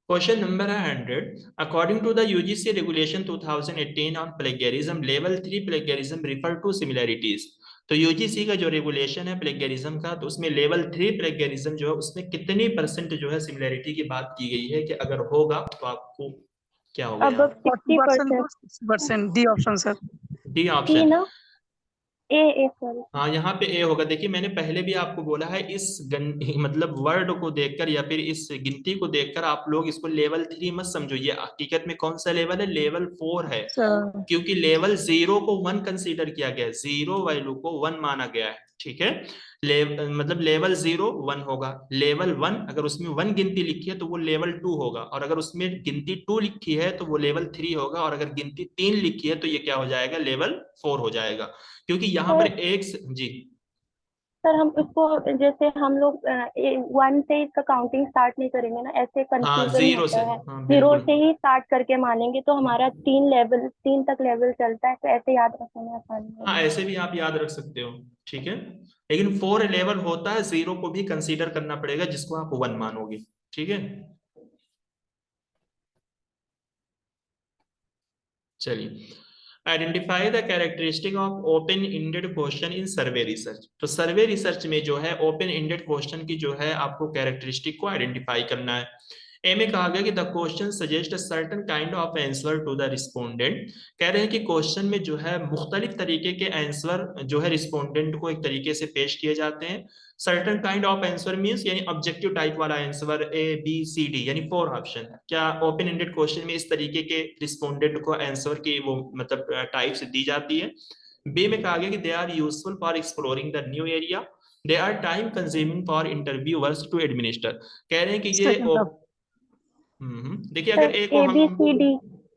क्वेश्चन नंबर है 100। According to the UGC regulation 2018 on plagiarism, level 3 plagiarism refer to similarities. तो यूजीसी का जो रेगुलेशन है प्लेगरिज्म का, तो उसमें लेवल 3 प्लेगरिज्म जो है उसमें कितनी परसेंट जो है सिमिलैरिटी की बात की गई है, कि अगर होगा तो आपको क्या होगा अब यहाँ? 60%। 60%, D option sir. D E option. ना, ए सॉरी। हाँ यहाँ पे ए होगा। देखिए मैंने पहले भी आपको बोला है, इस मतलब वर्ड को देखकर या फिर इस गिनती को देखकर आप लोग इसको लेवल 3 मत समझो, ये हकीकत में कौन सा लेवल है, लेवल 4 है। सर क्योंकि लेवल 0 को 1 कंसीडर किया गया है, 0 वैल्यू को 1 माना गया है। ठीक है, मतलब लेवल 0 1 होगा, लेवल 1 अगर उसमें 1 गिनती लिखी है तो वो लेवल 2 होगा, और अगर उसमें गिनती 2 लिखी है तो वो लेवल 3 होगा, और अगर गिनती 3 लिखी है तो ये क्या हो जाएगा, लेवल 4 हो जाएगा। क्योंकि यहाँ पर सर एक जी सर हम इसको जैसे हम लोग 1 से इसका काउंटिंग स्टार्ट नहीं करेंगे ना, ऐसे हाँ कंफ्यूजन जीरो से, होता है। हाँ 0 बिल्कुल। से ही स्टार्ट करके मानेंगे तो हमारा 3 तक लेवल चलता है, तो ऐसे याद रखने में आसानी हाँ होगी। ऐसे भी आप याद रख सकते हो, ठीक है। लेकिन 4 लेवल होता है, 0 को भी कंसीडर करना पड़ेगा जिसको आप 1 मानोगे, ठीक है। चलिए, identify the characteristic of open ended question in survey research. तो सर्वे रिसर्च में जो है ओपन इंडेड क्वेश्चन की जो है आपको कैरेक्टरिस्टिक को आइडेंटिफाई करना है। ए में कहा गया कि the question suggest a certain kind of answer to the respondent. कह रहे हैं कि क्वेश्चन में जो है मुख्तलिफ तरीके के आंसर जो है रिस्पोंडेंट को एक तरीके से पेश किए जाते हैं। Certain kind of answer means यानी ऑब्जेक्टिव टाइप वाला answer, A B C D यानी 4 ऑप्शन। क्या ओपन एंडेड क्वेश्चन में इस तरीके के रिस्पोंडेंट को आंसर की वो मतलब टाइप्स दी जाती है। बी में कहा गया कि they are useful for exploring the new area, they are time consuming for interviewers to administer. कह रहे हैं कि ये सेकंड ऑप्शन। देखिए सर अगर ए को ए हम बी सी डी,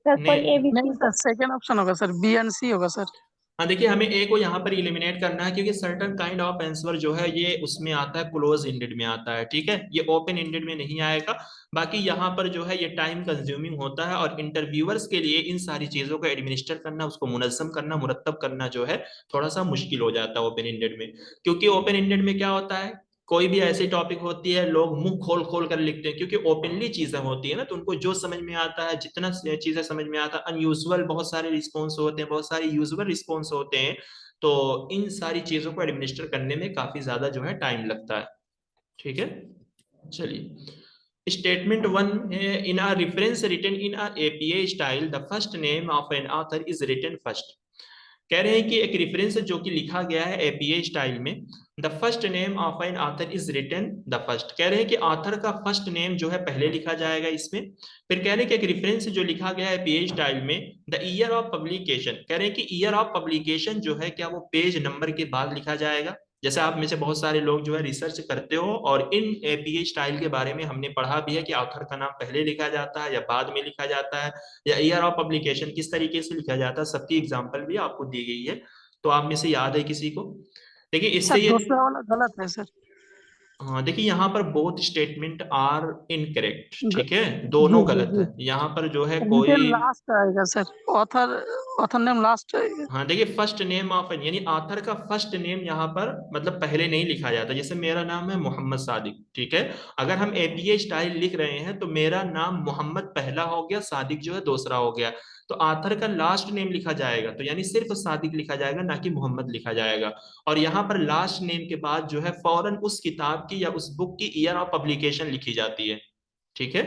सर ने सॉरी ए बी नहीं सी। सर, सेकंड ऑप्शन होगा सर, बी एंड सी होगा सर। हाँ देखिए, हमें ए को यहाँ पर इलिमिनेट करना है क्योंकि सर्टेन काइंड ऑफ आंसर जो है ये उसमें आता है, क्लोज इंडेड में आता है, ठीक है, ये ओपन इंडेड में नहीं आएगा। बाकी यहाँ पर जो है ये टाइम कंज्यूमिंग होता है और इंटरव्यूअर्स के लिए इन सारी चीजों को एडमिनिस्टर करना, उसको मुनज़्ज़म करना, मुरत्तब करना जो है थोड़ा सा मुश्किल हो जाता है ओपन इंडेड में। क्योंकि ओपन इंडेड में क्या होता है, कोई भी ऐसी टॉपिक होती है लोग मुंह खोल खोल कर लिखते हैं क्योंकि ओपनली चीजें होती है ना, तो उनको जो समझ में आता है, जितना चीजें समझ में आता है, अनयूजुअल बहुत सारे रिस्पॉन्स होते हैं, बहुत सारे यूजुअल रिस्पॉन्स होते हैं। तो इन सारी चीजों को एडमिनिस्टर करने में काफी ज्यादा जो है टाइम लगता है, ठीक है। चलिए, statement 1 in a reference written in a APA style the first name of an author is written first. कह रहे हैं कि एक रेफरेंस जो कि लिखा गया है एपीए स्टाइल में, the first name of an author is written the first. कह रहे हैं कि ऑथर का फर्स्ट नेम जो है पहले लिखा जाएगा इसमें। फिर कह रहे हैं कि एक रेफरेंस जो लिखा गया है एपीए स्टाइल में, द ईयर ऑफ पब्लिकेशन। कह रहे हैं कि ईयर ऑफ पब्लिकेशन जो है क्या वो पेज नंबर के बाद लिखा जाएगा। जैसे आप में से बहुत सारे लोग जो है रिसर्च करते हो और इन एपीए स्टाइल के बारे में हमने पढ़ा भी है कि ऑथर का नाम पहले लिखा जाता है या बाद में लिखा जाता है, या ईयर ऑफ पब्लिकेशन किस तरीके से लिखा जाता है, सबकी एग्जांपल भी आपको दी गई है। तो आप में से याद है किसी को? देखिए इससे सर ये, दूसरा वाला गलत है सर। हाँ देखिए यहाँ पर बोथ स्टेटमेंट आर इनकरेक्ट, ग- ठीक है, जी दोनों जी गलत जी। है यहाँ पर जो है रिटेन कोई। लास्ट आएगा sir, author author name last आएगा। हाँ देखिए, फर्स्ट नेम ऑफ यानी ऑथर का फर्स्ट नेम यहाँ पर मतलब पहले नहीं लिखा जाता। जैसे मेरा नाम है मोहम्मद सादिक, ठीक है, अगर हम एपीए स्टाइल लिख रहे हैं तो मेरा नाम मोहम्मद पहला हो गया, सादिक जो है दूसरा हो गया। तो ऑथर का लास्ट नेम लिखा जाएगा तो यानी सिर्फ सादिक लिखा जाएगा, ना कि मोहम्मद लिखा जाएगा। और यहाँ पर लास्ट नेम के बाद जो है फौरन उस किताब की या उस बुक की ईयर ऑफ पब्लिकेशन लिखी जाती है, ठीक है।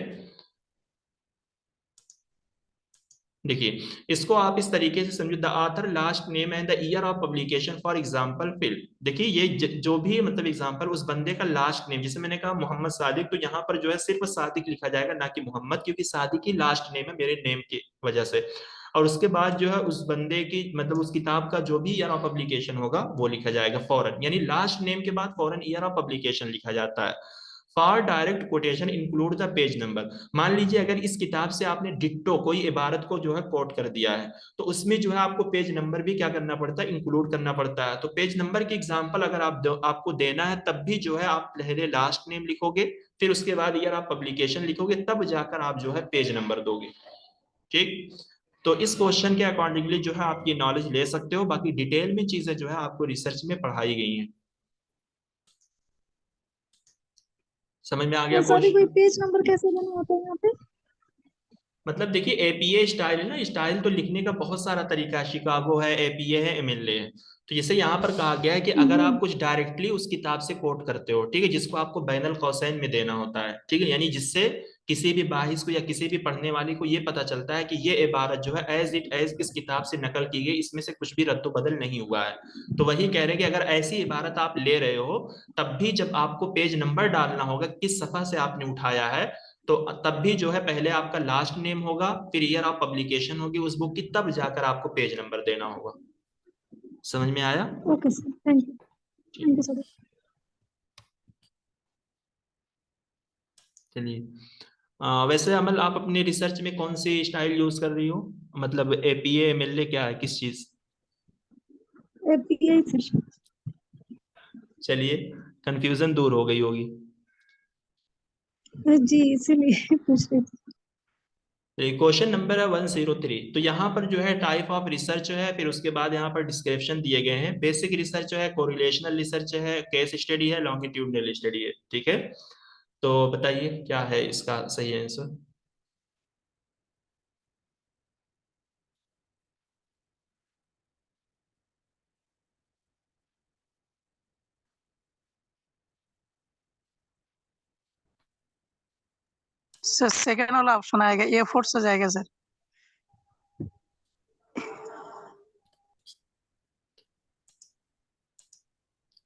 देखिए, इसको आप इस तरीके से समझो, the author last name and the year of publication for example fill. देखिए ये जो भी मतलब एग्जांपल उस बंदे का लास्ट नेम, जैसे मैंने कहा मोहम्मद सादिक, तो यहाँ पर जो है सिर्फ सादिक लिखा जाएगा, ना कि मोहम्मद, क्योंकि सादिक ही लास्ट नेम है मेरे नेम की वजह से। और उसके बाद जो है उस बंदे की मतलब उस किताब का जो भी ईयर ऑफ पब्लिकेशन होगा वो लिखा जाएगा फौरन, यानी लास्ट नेम के बाद फौरन ईयर ऑफ पब्लिकेशन लिखा जाता है। For direct quotation include the page number. मान लीजिए अगर इस किताब से आपने डिट्टो कोई इबारत को जो है कोट कर दिया है, तो उसमें जो है आपको पेज नंबर भी क्या करना पड़ता है, इंक्लूड करना पड़ता है। तो पेज नंबर की एग्जांपल अगर आपको देना है तब भी जो है आप पहले लास्ट नेम लिखोगे, फिर उसके बाद ईयर आप पब्लिकेशन लिखोगे, तब जाकर आप जो है पेज नंबर दोगे, ठीक। तो इस क्वेश्चन के अकॉर्डिंगली जो है आप ये नॉलेज ले सकते हो, बाकी डिटेल में चीजें जो है आपको रिसर्च में पढ़ाई गई हैं। समझ में आ गया तो सर कोई क्वेश्चन? पेज नंबर कैसे बना होता है यहाँ पे? मतलब देखिए, एपीए स्टाइल है ना, स्टाइल तो लिखने का बहुत सारा तरीका है, शिकागो है, एपीए है, एमएलए है। तो जैसे यहाँ पर कहा गया है कि अगर जी। आप कुछ डायरेक्टली उस किताब से कोट करते हो, ठीक है, जिसको आपको बैनल कौसैन में देना होता है, ठीक है, यानी जिससे किसी भी बाहिस को या किसी भी पढ़ने वाले को ये पता चलता है कि ये इबारत जो है एज इट एज इस किताब से नकल की गई, इसमें से कुछ भी रद्द बदल नहीं हुआ है। तो वही कह रहे हैं कि अगर ऐसी इबारत आप ले रहे हो, तब भी जब आपको पेज नंबर डालना होगा किस सफा से आपने उठाया है, तो तब भी जो है पहले आपका लास्ट नेम होगा, फिर ईयर ऑफ पब्लिकेशन होगी उस बुक की, तब जाकर आपको पेज नंबर देना होगा। समझ में आया? Okay sir, thank you sir. चलिए, वैसे अमल आप अपने रिसर्च में कौन सी स्टाइल यूज कर रही हो, मतलब एपीए एमएलए क्या है, किस चीज? API sir. चलिए, कंफ्यूजन दूर हो गई होगी। जी इसीलिए पूछ रही थी। क्वेश्चन नंबर है 103। तो यहाँ पर जो है टाइप ऑफ रिसर्च है, फिर उसके बाद यहाँ पर डिस्क्रिप्शन दिए गए हैं। बेसिक रिसर्च है, कोरिलेशनल रिसर्च है, केस स्टडी है, लॉन्गिट्यूडनल स्टडी है। ठीक है, तो बताइए क्या है इसका सही आंसर। सर सेकंड वाला ऑप्शन आएगा, A4 से जाएगा सर।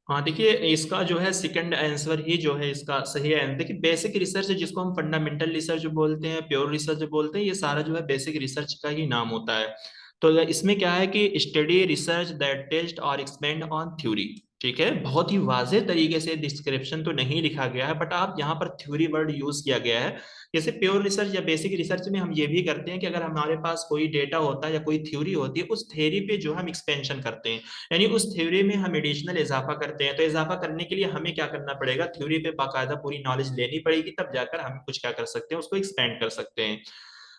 हाँ देखिए, इसका जो है सेकंड आंसर ही जो है इसका सही है। देखिए बेसिक रिसर्च जिसको हम फंडामेंटल रिसर्च बोलते हैं, प्योर रिसर्च बोलते हैं, ये सारा जो है बेसिक रिसर्च का ही नाम होता है। तो इसमें क्या है कि स्टडी रिसर्च दैट टेस्ट और एक्सपेंड ऑन थ्योरी। ठीक है, बहुत ही वाज़ेह तरीके से डिस्क्रिप्शन तो नहीं लिखा गया है, बट आप यहाँ पर थ्योरी वर्ड यूज किया गया है। जैसे प्योर रिसर्च या बेसिक रिसर्च में हम ये भी करते हैं कि अगर हमारे पास कोई डेटा होता है या कोई थ्योरी होती है, उस थ्योरी पे जो हम एक्सपेंशन करते हैं, यानी उस थ्योरी में हम एडिशनल इजाफा करते हैं। तो इजाफा करने के लिए हमें क्या करना पड़ेगा, थ्योरी पे बाकायदा पूरी नॉलेज लेनी पड़ेगी, तब जाकर हम कुछ क्या कर सकते हैं, उसको एक्सपेंड कर सकते हैं।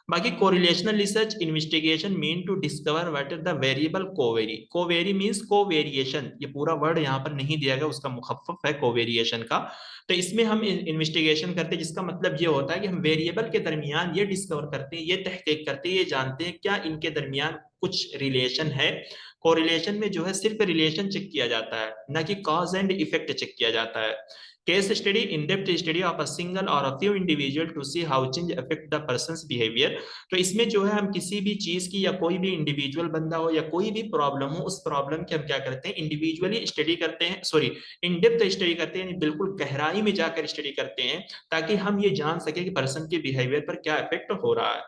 बाकी correlational research investigation mean to discover what is the variable covary. Covary means covariation, ये पूरा वर्ड यहाँ पर नहीं दिया गया, उसका मुखफ़्फ़ है कोवेरिएशन का। तो इसमें हम इन्वेस्टिगेशन करते हैं, जिसका मतलब ये होता है कि हम वेरिएबल के दरमियान ये डिस्कवर करते हैं, ये तहकीक करते हैं, ये जानते हैं क्या इनके दरमियान कुछ रिलेशन है। कोरिलेशन में जो है सिर्फ रिलेशन चेक किया जाता है, ना कि कॉज एंड इफेक्ट चेक किया जाता है। Case study in depth study of a single और a few individual to see how change affect the person's behaviour. तो इसमें जो है हम किसी भी चीज की, या कोई भी इंडिविजुअल बंदा हो या कोई भी प्रॉब्लम हो, उस प्रॉब्लम की हम क्या करते हैं, इंडिविजुअली स्टडी करते हैं, सॉरी इन डेप्थ स्टडी करते हैं, यानी बिल्कुल गहराई में जाकर स्टडी करते हैं, ताकि हम ये जान सके कि पर्सन के बिहेवियर पर क्या इफेक्ट हो रहा है।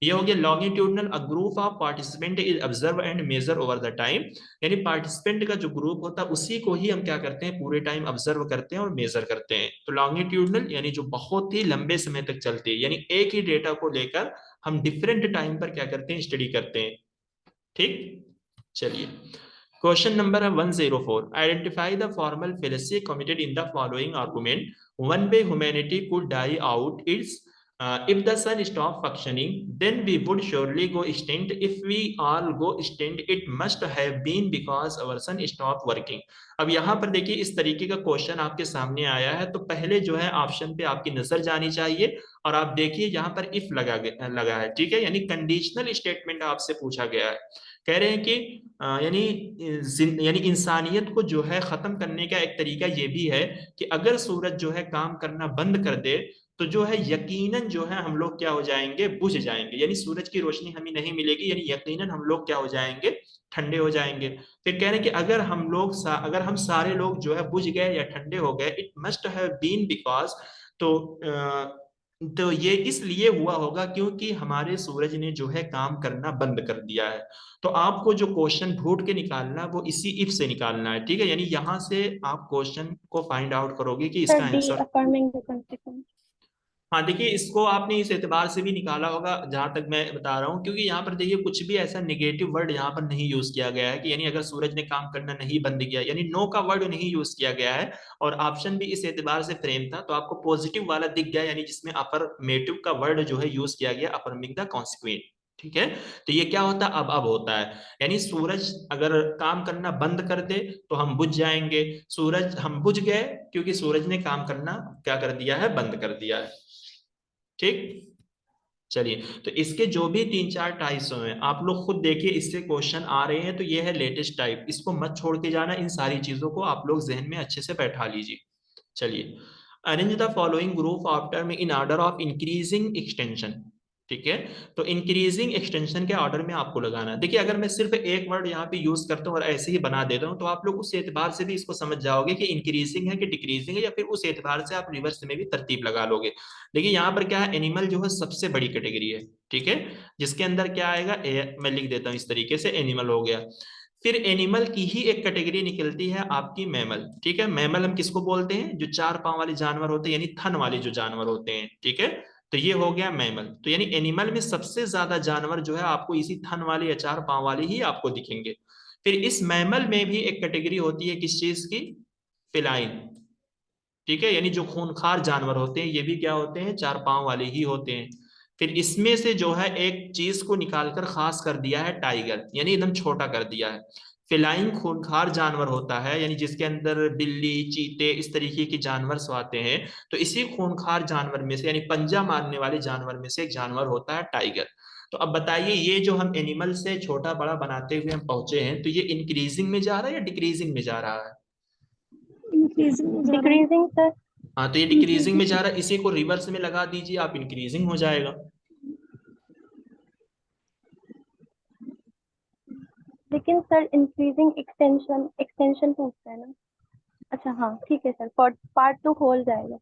ये हो गया longitudinal. A group of participant is observe and measure over the time, यानी पार्टिसिपेंट का जो ग्रुप होता है उसी को ही हम क्या करते हैं, पूरे टाइम ऑब्जर्व करते हैं और मेजर करते हैं। तो लॉन्गिट्यूडनल यानी जो बहुत ही लंबे समय तक चलती है, यानी एक ही डेटा को लेकर हम डिफरेंट टाइम पर क्या करते हैं, स्टडी करते हैं। ठीक, चलिए क्वेश्चन नंबर है 104। Identify the formal fallacy committed in the following argument. One way humanity could die out its if the sun stop functioning, then we would surely go extinct. If we all go extinct, it must have been because our sun stopped working. अब यहाँ पर देखिए इस तरीके का question आपके सामने आया है, तो पहले जो है ऑप्शन पे आपकी नजर जानी चाहिए, और आप देखिए यहाँ पर इफ लगा है। ठीक है, यानी कंडीशनल स्टेटमेंट आपसे पूछा गया है। कह रहे हैं कि यानी इंसानियत को जो है खत्म करने का एक तरीका ये भी है कि अगर सूरज जो है काम करना बंद कर दे, तो जो है यकीनन जो है हम लोग क्या हो जाएंगे, बुझ जाएंगे, यानी सूरज की रोशनी हमें नहीं मिलेगी, यानी यकीनन हम लोग क्या हो जाएंगे, ठंडे हो जाएंगे। फिर कह रहे हैं कि अगर हम सारे लोग जो है बुझ गए या ठंडे हो गए, it must have been because, तो तो ये इसलिए हुआ होगा क्योंकि हमारे सूरज ने जो है काम करना बंद कर दिया है। तो आपको जो क्वेश्चन ढूंढ के निकालना है वो इसी इफ से निकालना है। ठीक है, यानी यहां से आप क्वेश्चन को फाइंड आउट करोगे कि सर इसका D answer. Affirming the consequence. हाँ देखिए, इसको आपने इस एतबार से भी निकाला होगा जहां तक मैं बता रहा हूँ, क्योंकि यहाँ पर देखिए कुछ भी ऐसा नेगेटिव वर्ड यहाँ पर नहीं यूज किया गया है कि यानी अगर सूरज ने काम करना नहीं बंद किया, यानी नो का वर्ड नहीं यूज किया गया है। और ऑप्शन भी इस एतबार से फ्रेम था, तो आपको पॉजिटिव वाला दिख गया, यानी जिसमें अफर्मेटिव का वर्ड जो है यूज किया गया, अफर्मिंग द कॉन्सिक्वेंट। ठीक है, तो ये क्या होता है, अब होता है, यानी सूरज अगर काम करना बंद कर दे तो हम बुझ जाएंगे। सूरज हम बुझ गए क्योंकि सूरज ने काम करना क्या कर दिया है, बंद कर दिया है। ठीक, चलिए, तो इसके जो भी 3-4 टाइप्स हैं आप लोग खुद देखिए, इससे क्वेश्चन आ रहे हैं, तो ये है लेटेस्ट टाइप, इसको मत छोड़ के जाना, इन सारी चीजों को आप लोग जहन में अच्छे से बैठा लीजिए। चलिए, arrange the following group of term in order of increasing extension. ठीक है, तो इंक्रीजिंग एक्सटेंशन के ऑर्डर में आपको लगाना है। देखिए अगर मैं सिर्फ एक वर्ड यहाँ पे यूज करता हूँ और ऐसे ही बना देता हूँ, तो आप लोग उस एतबार से भी इसको समझ जाओगे कि इंक्रीजिंग है कि डिक्रीजिंग है, या फिर उस एतबार से आप रिवर्स में भी तरतीब लगा लोगे। देखिए यहाँ पर क्या है, एनिमल जो है सबसे बड़ी कैटेगरी है। ठीक है, जिसके अंदर क्या आएगा, मैं लिख देता हूँ इस तरीके से, एनिमल हो गया। फिर एनिमल की ही एक कैटेगरी निकलती है आपकी मैमल। ठीक है, मैमल हम किसको बोलते हैं, जो 4 पांव वाले जानवर होते हैं, यानी थन वाले जो जानवर होते हैं। ठीक है, तो ये हो गया मैमल। तो यानी एनिमल में सबसे ज्यादा जानवर जो है आपको इसी थन वाले या 4 पांव वाले ही आपको दिखेंगे। फिर इस मैमल में भी एक कैटेगरी होती है किस चीज की, फिलाइन, ठीक है, यानी जो खूंखार जानवर होते हैं ये भी क्या होते हैं, 4 पांव वाले ही होते हैं। फिर इसमें से जो है एक चीज को निकालकर खास कर दिया है टाइगर, यानी एकदम छोटा कर दिया है। फिलाइन खूंखार जानवर होता है, यानी जिसके अंदर बिल्ली, चीते, इस तरीके के जानवर आते हैं। तो इसी खूंखार जानवर में से, यानी पंजा मारने वाले जानवर में से एक जानवर होता है टाइगर। तो अब बताइए, ये जो हम एनिमल से छोटा बड़ा बनाते हुए हम पहुंचे हैं, तो ये इंक्रीजिंग में जा रहा है या डिक्रीजिंग में जा रहा है? इंक्रीजिंग हो जा रहा है। Decreasing sir. हाँ, तो ये डिक्रीजिंग में जा रहा है, इसी को रिवर्स में लगा दीजिए आप, इंक्रीजिंग हो जाएगा। लेकिन सर इंक्रीजिंग एक्सटेंशन एक्सटेंशन पूछता है ना। अच्छा हाँ ठीक है सर, पार्ट 2 खोल जाएगा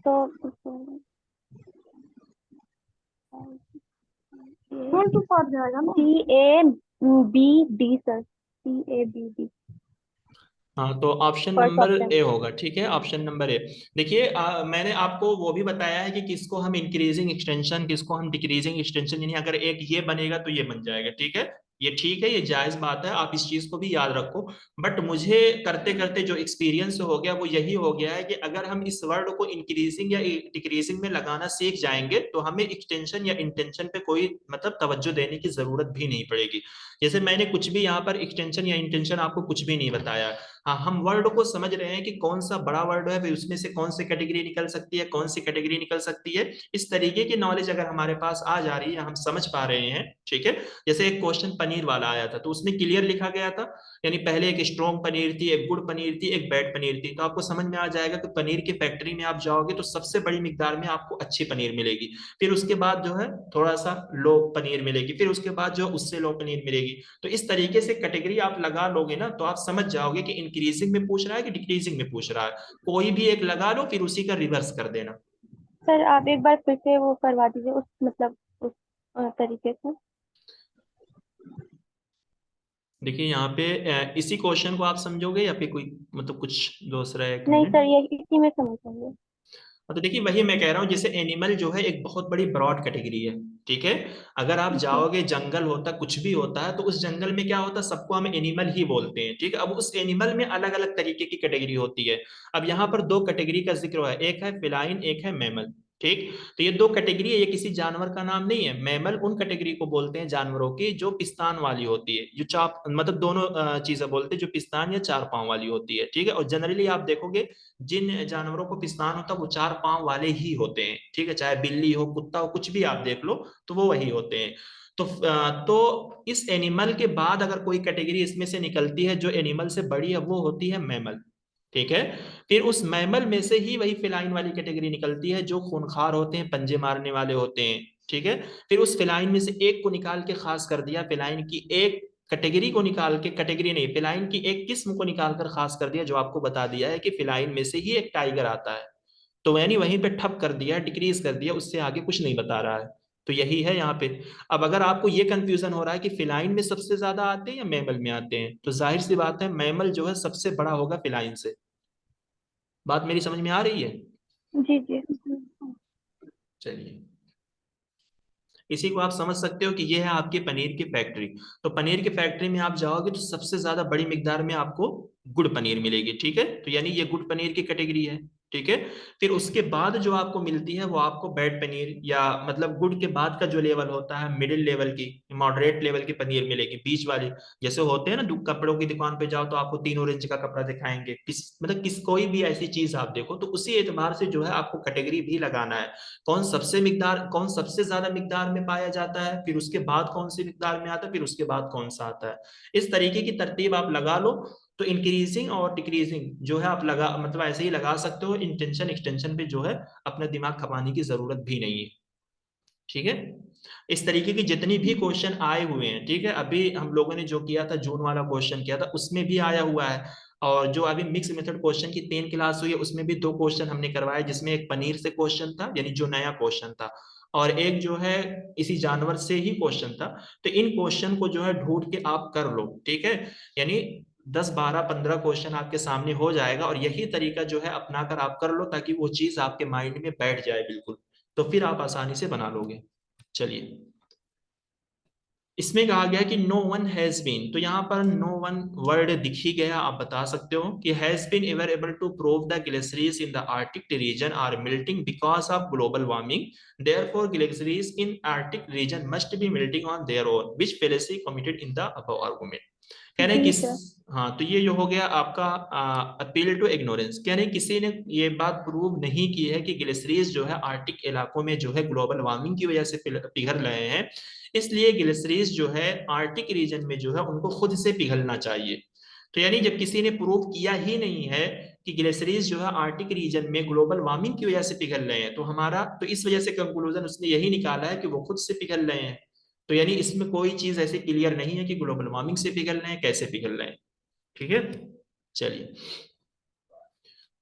तो कौन टू पार्ट जाएगा ना? CABD सर, CABD हाँ, तो ऑप्शन फर्स्ट नंबर ऑप्शन। ए होगा, ठीक है, ऑप्शन नंबर ए। देखिए मैंने आपको वो भी बताया है कि किसको हम इंक्रीजिंग एक्सटेंशन, किसको हम डिक्रीजिंग एक्सटेंशन, यानी अगर एक ये बनेगा तो ये बन जाएगा, ठीक है। ये ठीक है, ये जायज बात है, आप इस चीज को भी याद रखो। बट मुझे करते करते जो एक्सपीरियंस हो गया वो यही हो गया है कि अगर हम इस वर्ड को इंक्रीजिंग या डिक्रीजिंग में लगाना सीख जाएंगे तो हमें एक्सटेंशन या इंटेंशन पे कोई मतलब तवज्जो देने की जरूरत भी नहीं पड़ेगी। जैसे मैंने कुछ भी यहाँ पर एक्सटेंशन या इंटेंशन आपको कुछ भी नहीं बताया। हाँ, हम वर्ड को समझ रहे हैं कि कौन सा बड़ा वर्ड है, फिर उसमें से कौन सी कैटेगरी निकल सकती है, कौन सी कैटेगरी निकल सकती है। इस तरीके की नॉलेज अगर हमारे पास आ जा रही है, हम समझ पा रहे हैं, ठीक है। जैसे एक क्वेश्चन पनीर वाला आया था, तो उसमें क्लियर लिखा गया था, यानी पहले एक स्ट्रॉन्ग पनीर थी, एक गुड़ पनीर थी, एक बैड पनीर थी। तो आपको समझ में आ जाएगा कि पनीर की फैक्ट्री में आप जाओगे तो सबसे बड़ी मिकदार में आपको अच्छी पनीर मिलेगी, फिर उसके बाद जो है थोड़ा सा लो पनीर मिलेगी, फिर उसके बाद जो उससे लो पनीर मिलेगी। तो इस तरीके से कैटेगरी आप लगा लोगे ना, तो आप समझ जाओगे कि इंक्रीजिंग में पूछ रहा है कि डिक्रीजिंग में पूछ रहा है। कोई भी एक लगा लो, फिर उसी का रिवर्स कर देना। सर आप एक बार फिर से वो करवा दीजिए उस मतलब उस तरीके से। देखिए यहाँ पे इसी क्वेश्चन को आप समझोगे या फिर कोई मतलब कुछ दूसरा है नहीं कहने? सर, ये इसी में समझेंगे। तो देखिए वही मैं कह रहा हूँ, जैसे एनिमल जो है एक बहुत बड़ी ब्रॉड कैटेगरी है, ठीक है। अगर आप जाओगे, जंगल होता, कुछ भी होता है, तो उस जंगल में क्या होता है, सबको हम एनिमल ही बोलते हैं, ठीक है। अब उस एनिमल में अलग अलग तरीके की कैटेगरी होती है। अब यहाँ पर 2 कैटेगरी का जिक्र हुआ है, एक है फिलाइन, एक है मैमल, ठीक। तो ये 2 कैटेगरी है, ये किसी जानवर का नाम नहीं है। मैमल उन कैटेगरी को बोलते हैं जानवरों की जो पिस्तान वाली होती है, जो चाप मतलब दोनों चीजें बोलते हैं, जो पिस्तान या 4 पांव वाली होती है, ठीक है। और जनरली आप देखोगे जिन जानवरों को पिस्तान होता है वो 4 पांव वाले ही होते हैं, ठीक है, चाहे बिल्ली हो, कुत्ता हो, कुछ भी आप देख लो, तो वो वही होते हैं। तो इस एनिमल के बाद अगर कोई कैटेगरी इसमें से निकलती है जो एनिमल से बड़ी है, वो होती है मैमल, ठीक है। फिर उस मैमल में से ही वही फिलाइन वाली कैटेगरी निकलती है जो खूंखार होते हैं, पंजे मारने वाले होते हैं, ठीक है। फिर उस फिलाइन में से एक को निकाल के खास कर दिया, फिलाइन की एक कैटेगरी को निकाल के, कैटेगरी नहीं, फिलाइन की एक किस्म को निकालकर खास कर दिया, जो आपको बता दिया है कि फिलाइन में से ही एक टाइगर आता है। तो यानी वहीं पे ठप कर दिया, डिक्रीज कर दिया, उससे आगे कुछ नहीं बता रहा है। तो यही है यहाँ पे। अब अगर आपको ये कंफ्यूजन हो रहा है कि फिलाइन में सबसे ज्यादा आते हैं या मैमल में आते हैं, तो जाहिर सी बात है मैमल जो है सबसे बड़ा होगा फिलाइन से। बात मेरी समझ में आ रही है? जी जी। चलिए, इसी को आप समझ सकते हो कि ये है आपकी पनीर की फैक्ट्री। तो पनीर की फैक्ट्री में आप जाओगे तो सबसे ज्यादा बड़ी मिकदार में आपको गुड़ पनीर मिलेगी, ठीक है। तो यानी ये गुड़ पनीर की कैटेगरी है, ठीक है। फिर उसके बाद जो आपको मिलती है वो आपको बैड पनीर, या मतलब गुड़ के बाद का जो लेवल होता है, मिडिल लेवल की, मॉडरेट लेवल की पनीर मिलेगी, बीच वाली। जैसे होते हैं ना, कपड़ों की दुकान पे जाओ तो आपको 3 ऑरेंज का कपड़ा दिखाएंगे, किस कोई भी ऐसी चीज आप देखो, तो उसी एतबार से जो है आपको कैटेगरी भी लगाना है। कौन सबसे ज्यादा मिकदार में पाया जाता है, फिर उसके बाद कौन सी मिकदार में आता है, फिर उसके बाद कौन सा आता है। इस तरीके की तरतीब आप लगा लो। तो इंक्रीजिंग और डिक्रीजिंग जो है आप लगा मतलब ऐसे ही लगा सकते हो, इंटेंशन एक्सटेंशन पे जो है अपना दिमाग खपाने की जरूरत भी नहीं है, ठीक है। इस तरीके की जितनी भी क्वेश्चन आए हुए हैं, ठीक है, अभी हम लोगों ने जो किया था, जून वाला क्वेश्चन किया था, उसमें भी आया हुआ है। और जो अभी मिक्स मेथड क्वेश्चन की 3 क्लास हुई है, उसमें भी 2 क्वेश्चन हमने करवाए, जिसमें एक पनीर से क्वेश्चन था, यानी जो नया क्वेश्चन था, और एक जो है इसी जानवर से ही क्वेश्चन था। तो इन क्वेश्चन को जो है ढूंढ के आप कर लो, ठीक है। यानी 10 12 15 क्वेश्चन आपके सामने हो जाएगा, और यही तरीका जो है अपना कर आप कर लो, ताकि वो चीज आपके माइंड में बैठ जाए बिल्कुल। तो फिर आप आसानी से बना लोगे। चलिए। इसमें कहा गया कि नो वन हैज बीन, तो यहाँ पर नो वन वर्ड दिख ही गया, आप बता सकते हो कि has been ever able to prove the glaciers in the Arctic region are melting because of global warming, therefore glaciers in Arctic region must be melting on their own, which fallacy committed in the above argument. कह रहे जी किस, sir. हाँ तो ये जो हो गया आपका अपील टू इग्नोरेंस, कह रहे किसी ने ये बात प्रूव नहीं की है कि ग्लेशियर्स जो है आर्टिक इलाकों में जो है ग्लोबल वार्मिंग की वजह से पिघल रहे हैं, इसलिए ग्लेशियर्स जो है आर्टिक रीजन में जो है उनको खुद से पिघलना चाहिए। तो यानी जब किसी ने प्रूव किया ही नहीं है कि ग्लेशियर्स जो है आर्टिक रीजन में ग्लोबल वार्मिंग की वजह से पिघल रहे हैं, तो हमारा तो इस वजह से कंक्लूजन उसने यही निकाला है कि वो खुद से पिघल रहे हैं। तो यानी इसमें कोई चीज ऐसे क्लियर नहीं है कि ग्लोबल वार्मिंग से पिघल रहे हैं, कैसे पिघल रहे हैं। ठीक है, चलिए।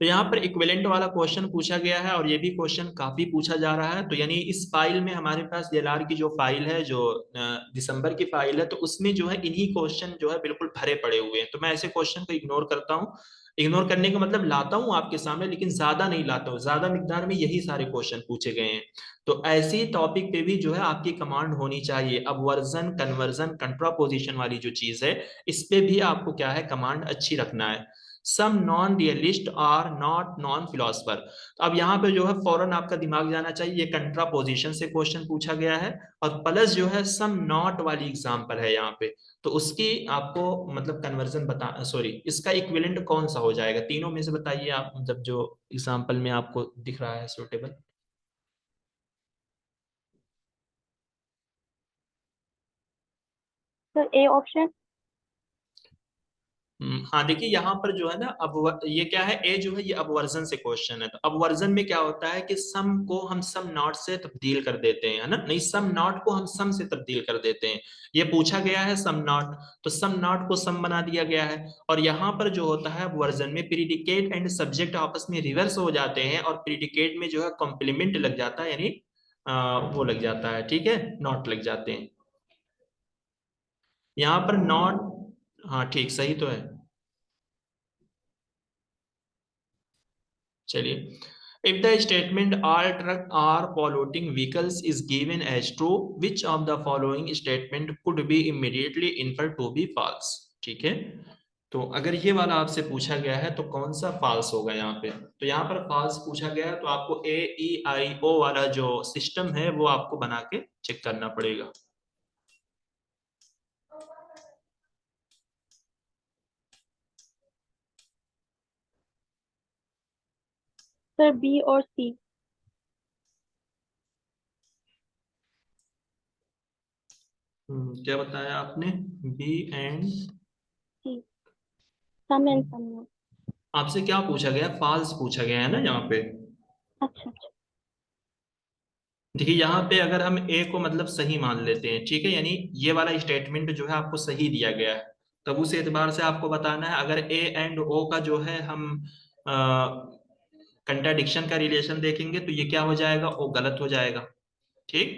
तो यहाँ पर इक्विवेलेंट वाला क्वेश्चन पूछा गया है और ये भी क्वेश्चन काफी पूछा जा रहा है। तो यानी इस फाइल में हमारे पास DLR की जो फाइल है, जो दिसंबर की फाइल है, तो उसमें जो है इन्हीं क्वेश्चन जो है बिल्कुल भरे पड़े हुए हैं। तो मैं ऐसे क्वेश्चन को इग्नोर करता हूँ, इग्नोर करने का मतलब लाता हूँ आपके सामने, लेकिन ज्यादा नहीं लाता हूँ, ज्यादा मिकदार में यही सारे क्वेश्चन पूछे गए हैं। तो ऐसी टॉपिक पे भी जो है आपकी कमांड होनी चाहिए। अब वर्जन, कन्वर्जन, कंट्रापोजिशन वाली जो चीज है, इस पे भी आपको क्या है, कमांड अच्छी रखना है। Some non realist are not non philosopher, अब यहाँ पे जो है फौरन आपका दिमाग जाना चाहिए, ये कंट्रापोजिशन से क्वेश्चन पूछा गया है और प्लस जो है सम नॉट वाली एग्जांपल है यहाँ पे, तो उसकी आपको मतलब कन्वर्जन बता, सॉरी इसका इक्विवेलेंट कौन सा हो जाएगा, तीनों में से बताइए आप, मतलब जो एग्जांपल में आपको दिख रहा है सुटेबल। Sir A option. हाँ देखिए यहाँ पर जो है ना, अब ये क्या है, ए जो है ये अपवर्जन से क्वेश्चन है। तो अपवर्जन में क्या होता है कि सम को हम सम नॉट से तब्दील कर देते हैं, है ना, नहीं सम नॉट को हम सम से तब्दील कर देते हैं। ये पूछा गया है सम नॉट, तो सम नॉट को सम बना दिया गया है। और यहाँ पर जो होता है अपवर्जन में प्रीडिकेट एंड सब्जेक्ट आपस में रिवर्स हो जाते हैं और प्रीडिकेट में जो है कॉम्प्लीमेंट लग जाता है, यानी वो लग जाता है, ठीक है, नॉट लग जाते हैं यहाँ पर नॉट। हाँ ठीक, सही तो है। चलिए, if the statement all truck are polluting vehicles is given as true, which of the following statement could be immediately inferred to be false? ठीक है, तो अगर ये वाला आपसे पूछा गया है तो कौन सा false होगा यहाँ पे, तो यहाँ पर false पूछा गया है, तो आपको AEIO वाला जो सिस्टम है वो आपको बना के चेक करना पड़ेगा। सर बी और सी। क्या बताया आपने, B and C, some and some. आपसे क्या पूछा गया, फॉल्स पूछा गया है ना यहाँ पे। अच्छा अच्छा। देखिए यहाँ पे अगर हम ए को मतलब सही मान लेते हैं, ठीक है, यानी ये वाला स्टेटमेंट जो है आपको सही दिया गया है, तब उस एतबार से आपको बताना है। अगर ए एंड ओ का जो है हम कंट्राडिक्शन का रिलेशन देखेंगे तो ये क्या हो जाएगा, ओ गलत हो जाएगा। ठीक,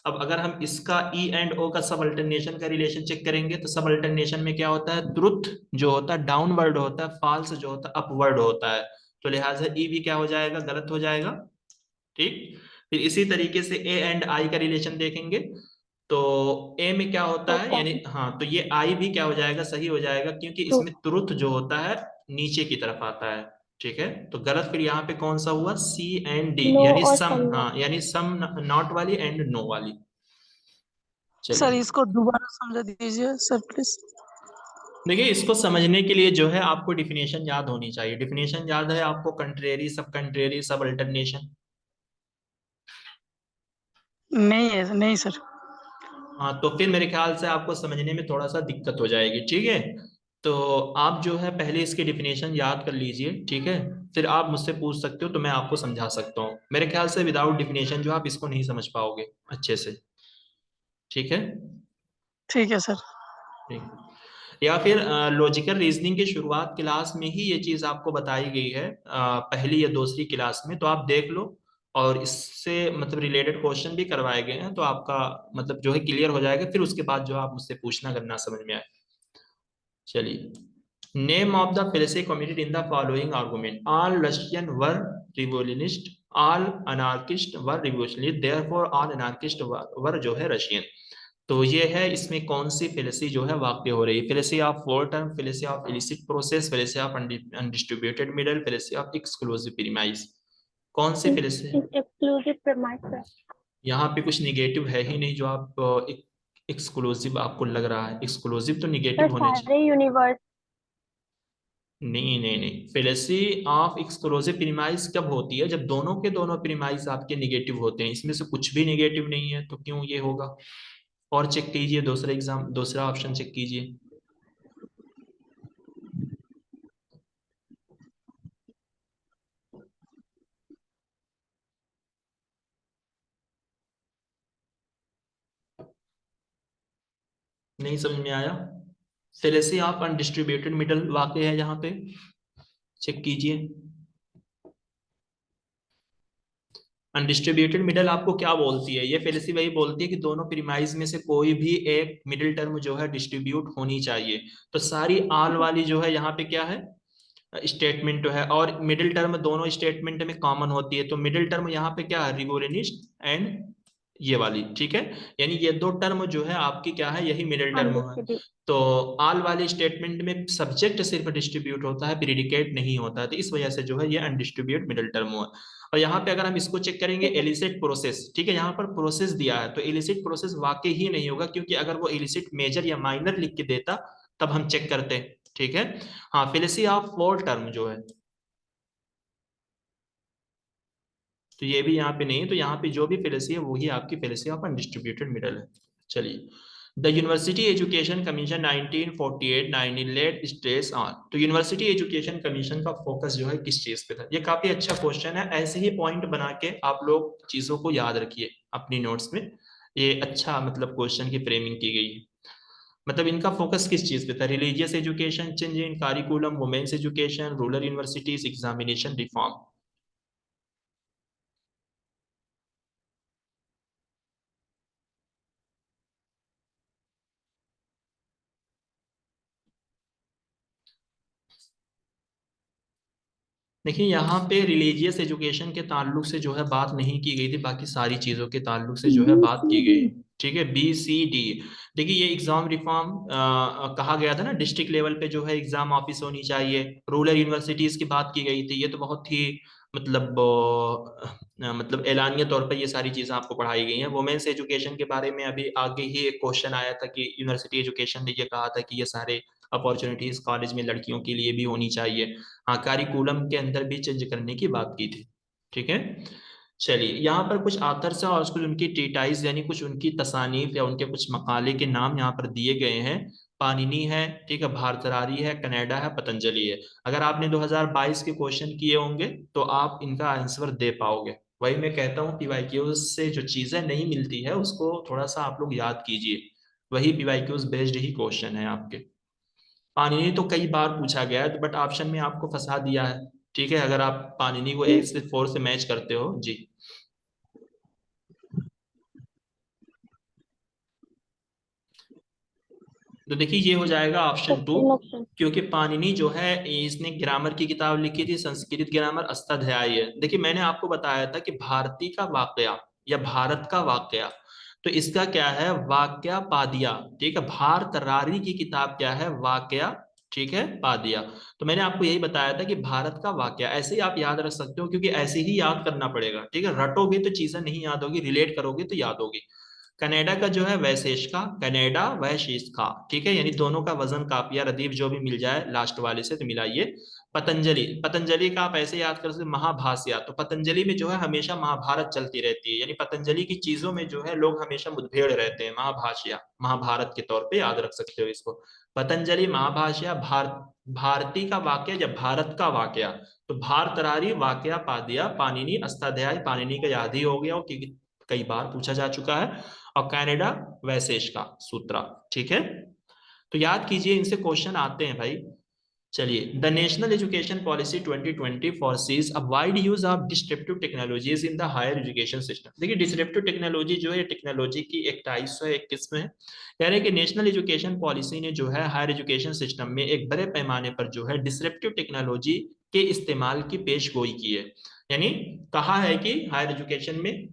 अब अगर हम इसका ई एंड ओ का सब अल्टरनेशन का रिलेशन चेक करेंगे तो सब अल्टरनेशन में क्या होता है, ट्रुथ जो होता है डाउनवर्ड होता है, फॉल्स जो होता है अपवर्ड होता है, तो लिहाजा ई भी क्या हो जाएगा, गलत हो जाएगा। ठीक, फिर इसी तरीके से ए एंड आई का रिलेशन देखेंगे तो ए में क्या होता है, यानी हाँ तो ये आई भी क्या हो जाएगा, सही हो जाएगा, क्योंकि इसमें ट्रुथ जो होता है नीचे की तरफ आता है। ठीक है, तो गलत फिर यहाँ पे कौन सा हुआ, सी एंड डी, नो यानी और सम, सम हाँ यानी सम नॉट वाली एंड नो वाली। सर चलिए, इसको दोबारा समझा दीजिए सर प्लीज। देखिए इसको समझने के लिए जो है आपको डिफिनेशन याद होनी चाहिए। डिफिनेशन याद है आपको, कंट्रेरी, सब अल्टरनेशन। नहीं है, नहीं सर। हाँ तो फिर मेरे ख्याल से आपको समझने में थोड़ा सा दिक्कत हो जाएगी। ठीक है, तो आप जो है पहले इसके डिफिनेशन याद कर लीजिए, ठीक है, फिर आप मुझसे पूछ सकते हो तो मैं आपको समझा सकता हूँ। मेरे ख्याल से विदाउट डिफिनेशन जो आप इसको नहीं समझ पाओगे अच्छे से। ठीक है, ठीक है सर। ठीक, या फिर लॉजिकल रीजनिंग की शुरुआत क्लास में ही ये चीज आपको बताई गई है, पहली या दूसरी क्लास में, तो आप देख लो। और इससे मतलब रिलेटेड क्वेश्चन भी करवाए गए हैं, तो आपका मतलब जो है क्लियर हो जाएगा, फिर उसके बाद जो आप मुझसे पूछना करना समझ में आए। चलिए, name of the fallacy committed in the following argument, all Russian were revolutionist, all anarchist were revolutionary, therefore all anarchist were जो है रशियन। तो ये है इसमें कौन सी फेलेसी जो है वाक्य हो रही है, fallacy of four term, fallacy of illicit process, fallacy of undistributed middle, fallacy of exclusive premise, कौन सी फेलेसी है? Exclusive premise sir. यहाँ पे कुछ निगेटिव है ही नहीं जो आप एक्सक्लूसिव आपको लग रहा है, एक्सक्लूसिव तो सर निगेटिव होने चाहिए। सारे यूनिवर्स। नहीं नहीं नहीं, फेलेसी ऑफ एक्सक्लूसिव प्रीमाइस कब होती है? जब दोनों के दोनों प्रीमाइस आपके निगेटिव होते हैं, इसमें से कुछ भी निगेटिव नहीं है तो क्यों ये होगा? और चेक कीजिए, दूसरा एग्जाम, दूसरा ऑप्शन चेक कीजिए। नहीं समझ में आया? फेलेसी ऑफ अनडिस्ट्रीब्यूटेड मिडल वाक्य है यहाँ पे, चेक कीजिए। अनडिस्ट्रीब्यूटेड मिडल आपको क्या बोलती है? ये फेलेसी वही बोलती है कि दोनों प्रीमाइज में से कोई भी एक मिडिल टर्म जो है डिस्ट्रीब्यूट होनी चाहिए। तो सारी आल वाली जो है यहाँ पे क्या है? स्टेटमेंट है, और मिडिल टर्म दोनों स्टेटमेंट में कॉमन होती है। तो मिडिल टर्म यहाँ पे क्या है? रिगोरेनिस्ट एंड ये वाली, ठीक है, यानी ये दो टर्म जो है आपकी क्या है? यही मिडिल टर्म है। तो आल वाले स्टेटमेंट में सब्जेक्ट सिर्फ डिस्ट्रीब्यूट होता है, प्रीडिकेट नहीं होता है, तो इस वजह से जो है ये अनडिस्ट्रीब्यूट मिडिल टर्म हुआ। और यहाँ पे अगर हम इसको चेक करेंगे एलिसिट प्रोसेस, ठीक है, यहाँ पर प्रोसेस दिया है तो एलिसिट प्रोसेस वाकई ही नहीं होगा, क्योंकि अगर वो एलिसिट मेजर या माइनर लिख के देता तब हम चेक करते, ठीक है। हाँ, फेलेसी ऑफ फोर टर्म जो है तो ये भी यहाँ पे नहीं है, तो यहाँ पे जो भी फेलेसी है वही आपकी फेलेसी ऑफ अनडिस्ट्रीब्यूटेड मिडल है। चलिए, the university education commission 1948 19 let stress on, तो यूनिवर्सिटी एजुकेशन कमीशन का फोकस जो है किस चीज पे था? ये काफी अच्छा क्वेश्चन है, ऐसे ही पॉइंट बना के आप लोग चीजों को याद रखिए अपनी नोट्स में। ये अच्छा मतलब क्वेश्चन की फ्रेमिंग की गई है। मतलब इनका फोकस किस चीज पे था? Religious education, change in curriculum, women's education, rural universities, examination reform. देखिए, यहाँ पे रिलीजियस एजुकेशन के ताल्लुक से जो है बात नहीं की गई थी, बाकी सारी चीजों के ताल्लुक से जो है बात की गई, ठीक है। बी सी डी, देखिए ये एग्जाम रिफॉर्म कहा गया था ना, डिस्ट्रिक्ट लेवल पे जो है एग्जाम ऑफिस होनी चाहिए, रूरल यूनिवर्सिटीज की बात की गई थी, ये तो बहुत ही मतलब मतलब एलानिया तौर पर ये सारी चीजें आपको पढ़ाई गई हैं। वुमेन्स एजुकेशन के बारे में अभी आगे ही एक क्वेश्चन आया था कि यूनिवर्सिटी एजुकेशन ने ये कहा था कि ये सारे अपॉर्चुनिटीज कॉलेज में लड़कियों के लिए भी होनी चाहिए। हाँ, कारिकुलम के अंदर भी चेंज करने की बात की थी, ठीक है। चलिए, यहाँ पर कुछ आथर्स हैं और कुछ उनकी ट्रीटाइज यानी कुछ उनकी तसानीफ या उनके कुछ मकाले के नाम यहाँ पर दिए गए हैं। पानिनी है, ठीक है, भारतरारी है, कनाडा है, पतंजलि है। अगर आपने 2022 के क्वेश्चन किए होंगे तो आप इनका आंसर दे पाओगे। वही मैं कहता हूँ, पीवाईक्यूज से जो चीजें नहीं मिलती है उसको थोड़ा सा आप लोग याद कीजिए, वही पीवाईक्यूज बेस्ड ही क्वेश्चन है आपके। पानिनी तो कई बार पूछा गया है, बट ऑप्शन में आपको फंसा दिया है, ठीक है, अगर आप पानिनी को 1 से 4 से मैच करते हो जी। तो देखिए ये हो जाएगा ऑप्शन 2, क्योंकि पानिनी जो है इसने ग्रामर की किताब लिखी थी, संस्कृत ग्रामर अष्टाध्यायी है। देखिए मैंने आपको बताया था कि भारती का वाकया या भारत का वाकया, तो इसका क्या है? वाक्या पादिया, ठीक है। भारतरारी की किताब क्या है? वाक्या, ठीक है, पादिया। तो मैंने आपको यही बताया था कि भारत का वाक्या, ऐसे ही आप याद रख सकते हो, क्योंकि ऐसे ही याद करना पड़ेगा, ठीक है। रटोगे तो चीजें नहीं याद होगी, रिलेट करोगे तो याद होगी। कनाडा का जो है वैशेषिका, कनाडा वैशेषिका, ठीक है, यानी दोनों का वजन काफिया रदीफ जो भी मिल जाए लास्ट वाले से तो मिलाइए। पतंजलि, पतंजलि का आप ऐसे याद कर सकते, महाभाष्या, तो पतंजलि में जो है हमेशा महाभारत चलती रहती है, यानी पतंजलि की चीजों में जो है लोग हमेशा मुठभेड़ रहते हैं। महाभाष्या महाभारत के तौर पे याद रख सकते हो इसको, पतंजलि महाभाष्या। भारती का वाक्य या भारत का वाक्य, तो भारतरारी वाक्या पादिया पानिनी अष्टाध्यायी, पानिनी का याद ही हो गया क्योंकि कई बार पूछा जा चुका है। और कनाडा वैशेष का सूत्रा, ठीक है, तो याद कीजिए, इनसे क्वेश्चन आते हैं भाई। चलिए, the national education policy 2020 foresees a wide use of disruptive technologies in the higher education system। देखिए डिसरप्टिव टेक्नोलॉजी जो है टेक्नोलॉजी की एक टाइप है, एक किस्म है। कह रहे हैं कि नेशनल एजुकेशन पॉलिसी ने जो है हायर एजुकेशन सिस्टम में एक बड़े पैमाने पर जो है डिसरप्टिव टेक्नोलॉजी के इस्तेमाल की पेशगोई की है, यानी कहा है कि हायर एजुकेशन में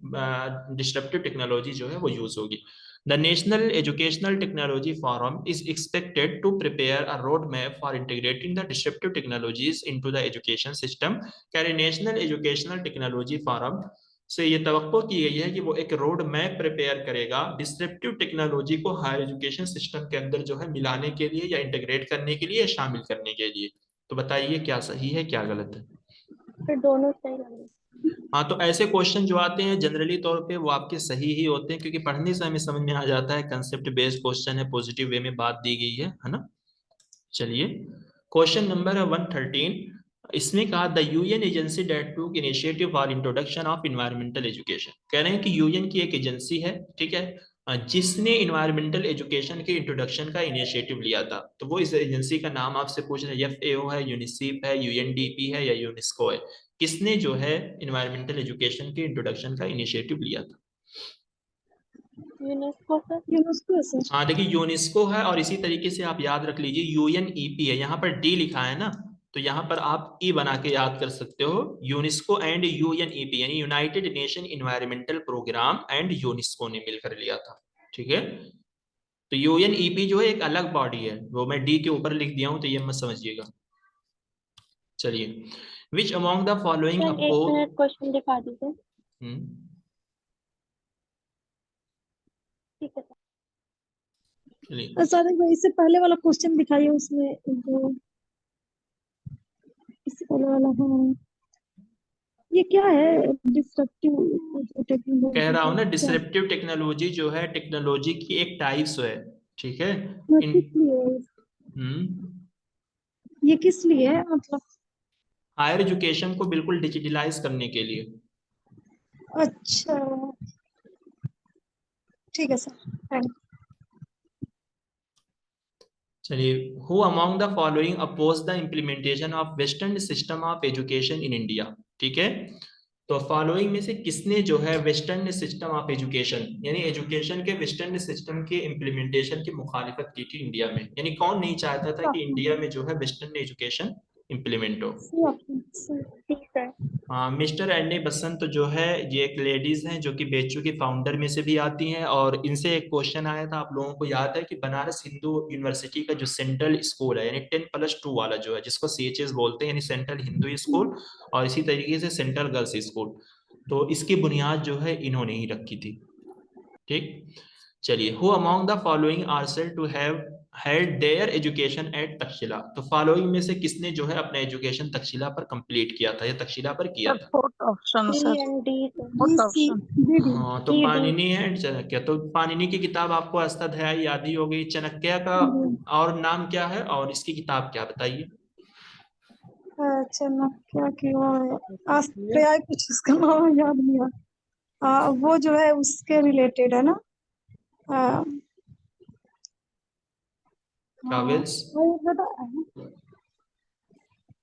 डिसरप्टिव टेक्नोलॉजी जो है वो यूज होगी। The National Educational Technology Forum is expected to prepare a roadmap for integrating the disruptive technologies into the education system. कह रहे नेशनल एजुकेशनल टेक्नोलॉजी फोरम से ये तवक्को की गई है कि वो एक रोड मैप प्रिपेयर करेगा डिस्रप्टिव टेक्नोलॉजी को हायर एजुकेशन सिस्टम के अंदर जो है मिलाने के लिए या इंटीग्रेट करने के लिए या शामिल करने के लिए। तो बताइए क्या सही है क्या गलत है? फिर दोनों सही लगे। हाँ, तो ऐसे क्वेश्चन जो आते हैं जनरली तौर पे वो आपके सही ही होते हैं, क्योंकि पढ़ने से हमें समझ में आ जाता है कंसेप्ट बेस्ड क्वेश्चन है, पॉजिटिव वे में बात दी गई है ना। चलिए क्वेश्चन नंबर 113, इसमें कहा द यूएन एजेंसी डेट टूक initiative for introduction of environmental education. कह रहे हैं कि यूएन की एक एजेंसी है, ठीक है, जिसने इन्वायरमेंटल एजुकेशन के इंट्रोडक्शन का इनिशिएटिव लिया था। तो वो इस एजेंसी का नाम आपसे पूछ रहे हैं, FAO है, यूनिसेफ है, UNDP है या यूनेस्को है? किसने जो है इन्वायरमेंटल एजुकेशन के इंट्रोडक्शन का इनिशिएटिव लिया था? UNESCO sir. UNESCO sir. हाँ देखिए यूनेस्को है, और इसी तरीके से आप याद रख लीजिए UNEP है, यहाँ पर D लिखा है ना, तो यहाँ पर आप E बना के याद कर सकते हो। यूनेस्को एंड UNEP यानी United Nation environmental programme and UNESCO ने मिलकर लिया था, ठीक है। तो UNEP जो है एक अलग बॉडी है, वो मैं D के ऊपर लिख दिया हूँ, तो ये मत समझिएगा। चलिए which among the following sir एक मिनट क्वेश्चन दिखा दीजिए। ठीक है सर। चलिए सर एक बार इससे पहले वाला क्वेश्चन दिखाइए, उसमें जो इससे पहले वाला। हाँ ये क्या है डिस्ट्रक्टिव टेक्नोलॉजी? कह रहा हूँ ना, डिसरप्टिव टेक्नोलॉजी जो है टेक्नोलॉजी की एक टाइप्स है, ठीक है। किस लिए ये किस लिए है मतलब? हायर एजुकेशन को बिल्कुल डिजिटलाइज करने के लिए। अच्छा ठीक है सर। चलिए who among the following oppose the implementation of western system of education in India, ठीक है। तो फॉलोइंग में से किसने जो है वेस्टर्न सिस्टम ऑफ एजुकेशन यानी एजुकेशन के वेस्टर्न सिस्टम के इम्प्लीमेंटेशन की मुखालिफत की थी इंडिया में, यानी कौन नहीं चाहता था कि इंडिया में जो है वेस्टर्न एजुकेशन इम्प्लीमेंट हो? ठीक है। मिस्टर एंडी बसंत जो है ये एक लेडीज हैं जो कि बेचू की फाउंडर में से भी आती हैं, और इनसे एक क्वेश्चन आया था, आप लोगों को याद है कि बनारस हिंदू यूनिवर्सिटी का जो सेंट्रल स्कूल है यानी 10+2 वाला जो है, जिसको CHS बोलते हैं यानी सेंट्रल हिंदू स्कूल, और इसी तरीके से सेंट्रल गर्ल्स स्कूल, तो इसकी बुनियाद जो है इन्होंने ही रखी थी, ठीक। चलिए who among the following are said to have had their education at Taxila. तो फॉलोइंग में से किसने जो है अपना एजुकेशन तक्षशिला पर कंप्लीट किया था या तक्षशिला पर किया था? Fourth option sir, D fourth option. हाँ तो पाणिनि है चाणक्य। तो पाणिनि की किताब आपको अष्टाध्यायी याद ही हो गई। चाणक्य का और नाम क्या है और इसकी किताब क्या बताइए? चाणक्य की वो अष्टाध्यायी कुछ इसका नाम याद नहीं आ। वो जो है उसके रिलेटेड है ना। ट्रैवल्स।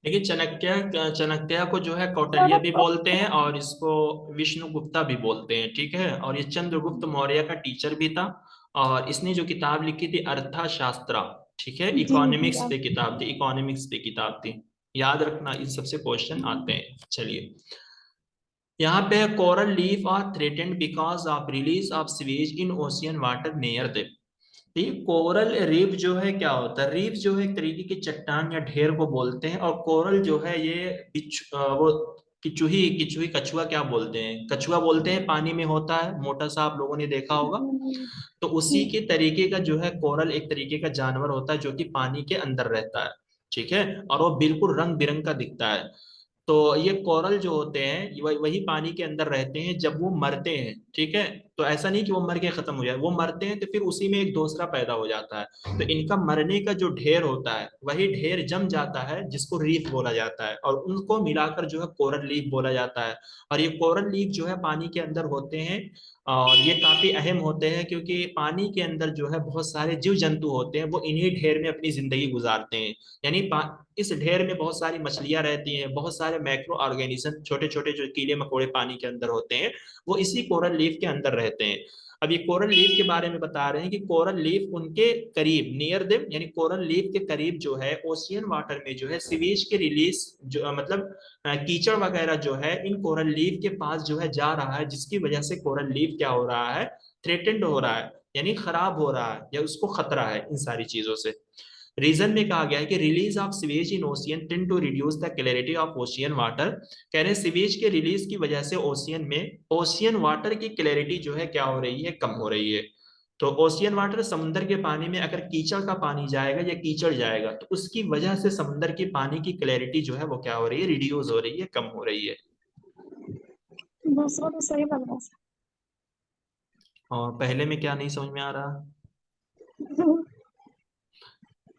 देखिए चाणक्य को जो है कौटिल्य भी बोलते हैं और इसको विष्णुगुप्ता भी बोलते हैं, ठीक है। और ये चंद्रगुप्त मौर्य का टीचर भी था, और इसने जो किताब लिखी थी अर्थशास्त्र, ठीक है, इकोनॉमिक्स पे किताब थी, इकोनॉमिक्स पे किताब थी। याद रखना इन सबसे क्वेश्चन आते हैं। चलिए यहाँ पे coral leaf are threatened because of release of sewage in ocean water near them. ये कोरल रीफ जो है क्या होता है? रीफ जो है एक तरीके की चट्टान या ढेर को बोलते हैं, और कोरल जो है ये वो किचुही किचुही कछुआ क्या बोलते हैं? कछुआ बोलते हैं, पानी में होता है, मोटा सा, आप लोगों ने देखा होगा। तो उसी के तरीके का जो है कोरल एक तरीके का जानवर होता है जो कि पानी के अंदर रहता है, ठीक है, और वो बिल्कुल रंग बिरंग का दिखता है। तो ये कोरल जो होते हैं वही पानी के अंदर रहते हैं जब वो मरते हैं, ठीक है। तो ऐसा नहीं कि वो मर के खत्म हो जाए, वो मरते हैं तो फिर उसी में एक दूसरा पैदा हो जाता है। तो इनका मरने का जो ढेर होता है वही ढेर जम जाता है जिसको रीफ बोला जाता है, और उनको मिलाकर जो है कोरल लीफ बोला जाता है। और ये कोरल लीफ जो है पानी के अंदर होते हैं, और ये काफी अहम होते हैं क्योंकि पानी के अंदर जो है बहुत सारे जीव जंतु होते हैं, वो इन्हीं ढेर में अपनी जिंदगी गुजारते हैं। यानी इस ढेर में बहुत सारी मछलियां रहती हैं, बहुत सारे माइक्रो ऑर्गेनिज्म, छोटे छोटे जो कीड़े मकोड़े पानी के अंदर होते हैं, वो इसी कोरल लीफ के अंदर रहते हैं। अब ये कोरल लीफ के बारे में बता रहे हैं कि कोरल लीफ उनके करीब नियर देम, यानी कोरल लीफ के करीब जो है ओशियन वाटर में जो है सीवेज के रिलीज जो मतलब कीचड़ वगैरह जो है इन कोरल लीफ के पास जो है जा रहा है, जिसकी वजह से कोरल लीफ क्या हो रहा है? थ्रेटेंड हो रहा है। यानी खराब हो रहा है या उसको खतरा है इन सारी चीजों से। रीजन में कहा गया है कि release of sewage in ocean tend to reduce the clarity of ocean water. कह रहे हैं सीवेज के रिलीज की वजह से ओशियन में ओशियन वाटर की क्लैरिटी जो है क्या हो रही है, कम हो रही है। तो ओशियन वाटर समुद्र के पानी में अगर कीचड़ का पानी जाएगा या कीचड़ जाएगा तो उसकी वजह से समुद्र के पानी की क्लैरिटी जो है वो क्या हो रही है, रिड्यूस हो रही है, कम हो रही है। दूसरा तो सही लग रहा और पहले में क्या नहीं समझ में आ रहा? है।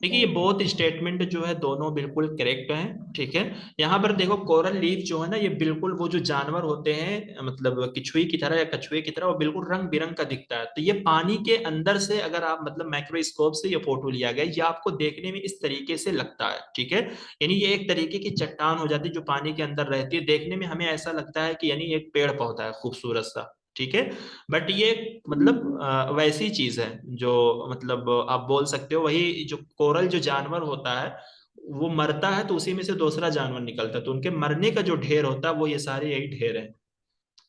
देखिए ये बोथ स्टेटमेंट जो है दोनों बिल्कुल करेक्ट हैं, ठीक है। यहाँ पर देखो कोरल लीफ जो है ना, ये बिल्कुल वो जो जानवर होते हैं मतलब किचुई की तरह या कछुए की तरह, वो बिल्कुल रंग बिरंग का दिखता है। तो ये पानी के अंदर से अगर आप मतलब माइक्रोस्कोप से ये फोटो लिया गया, ये आपको देखने में इस तरीके से लगता है, ठीक है। यानी ये एक तरीके की चट्टान हो जाती है जो पानी के अंदर रहती है, देखने में हमें ऐसा लगता है कि यानी एक पेड़ पौधा है खूबसूरत सा, ठीक है। बट ये मतलब वैसी चीज है जो मतलब आप बोल सकते हो, वही जो कोरल जो जानवर होता है वो मरता है तो उसी में से दूसरा जानवर निकलता है, तो उनके मरने का जो ढेर होता है वो ये सारे यही ढेर है,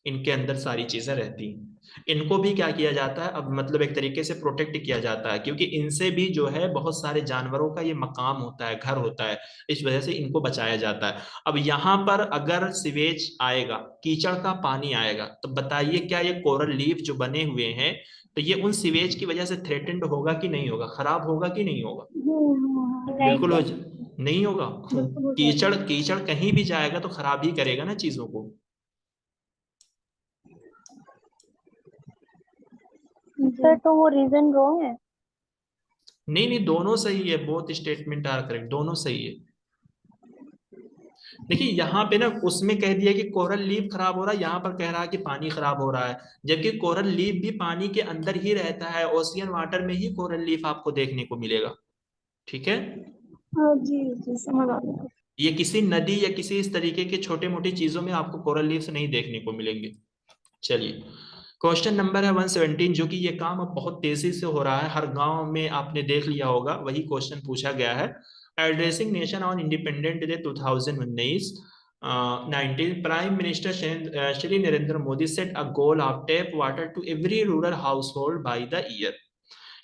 इनके अंदर सारी चीजें रहती हैं। इनको भी क्या किया जाता है अब मतलब एक तरीके से प्रोटेक्ट किया जाता है, क्योंकि इनसे भी जो है बहुत सारे जानवरों का ये मकाम होता है, घर होता है, इस वजह से इनको बचाया जाता है। अब यहाँ पर अगर सिवेज आएगा, कीचड़ का पानी आएगा, तो बताइए क्या ये कोरल लीफ जो बने हुए हैं तो ये उन सिवेज की वजह से थ्रेटेंड होगा कि नहीं होगा, खराब होगा कि नहीं होगा? राइट बिल्कुल है। नहीं होगा। बिल्कुल हो कीचड़ जाएगा। कीचड़ कहीं भी जाएगा तो खराब ही करेगा ना चीजों को। सर तो वो रीजन रॉन्ग है। नहीं नहीं, दोनों सही है, बोथ स्टेटमेंट आर करेक्ट, दोनों सही है। देखिए यहाँ पे ना उसमें कह दिया कि कोरल लीफ खराब हो रहा है, यहाँ पर कह रहा है कि पानी खराब हो रहा है, जबकि कोरल लीफ भी पानी के अंदर ही रहता है, ओशियन वाटर में ही कोरल लीफ आपको देखने को मिलेगा, ठीक है। हाँ जी जी, समझ आ गया। ये किसी नदी या किसी इस तरीके के छोटे मोटी चीजों में आपको कोरल लीफ नहीं देखने को मिलेंगे। चलिए क्वेश्चन नंबर है 117, जो कि ये काम अब बहुत तेजी से हो रहा है, हर गांव में आपने देख लिया होगा, वही क्वेश्चन पूछा गया है। Addressing nation on independent day 2019 19 prime minister Shri Narendra Modi set a goal of tap water to every rural household by the year.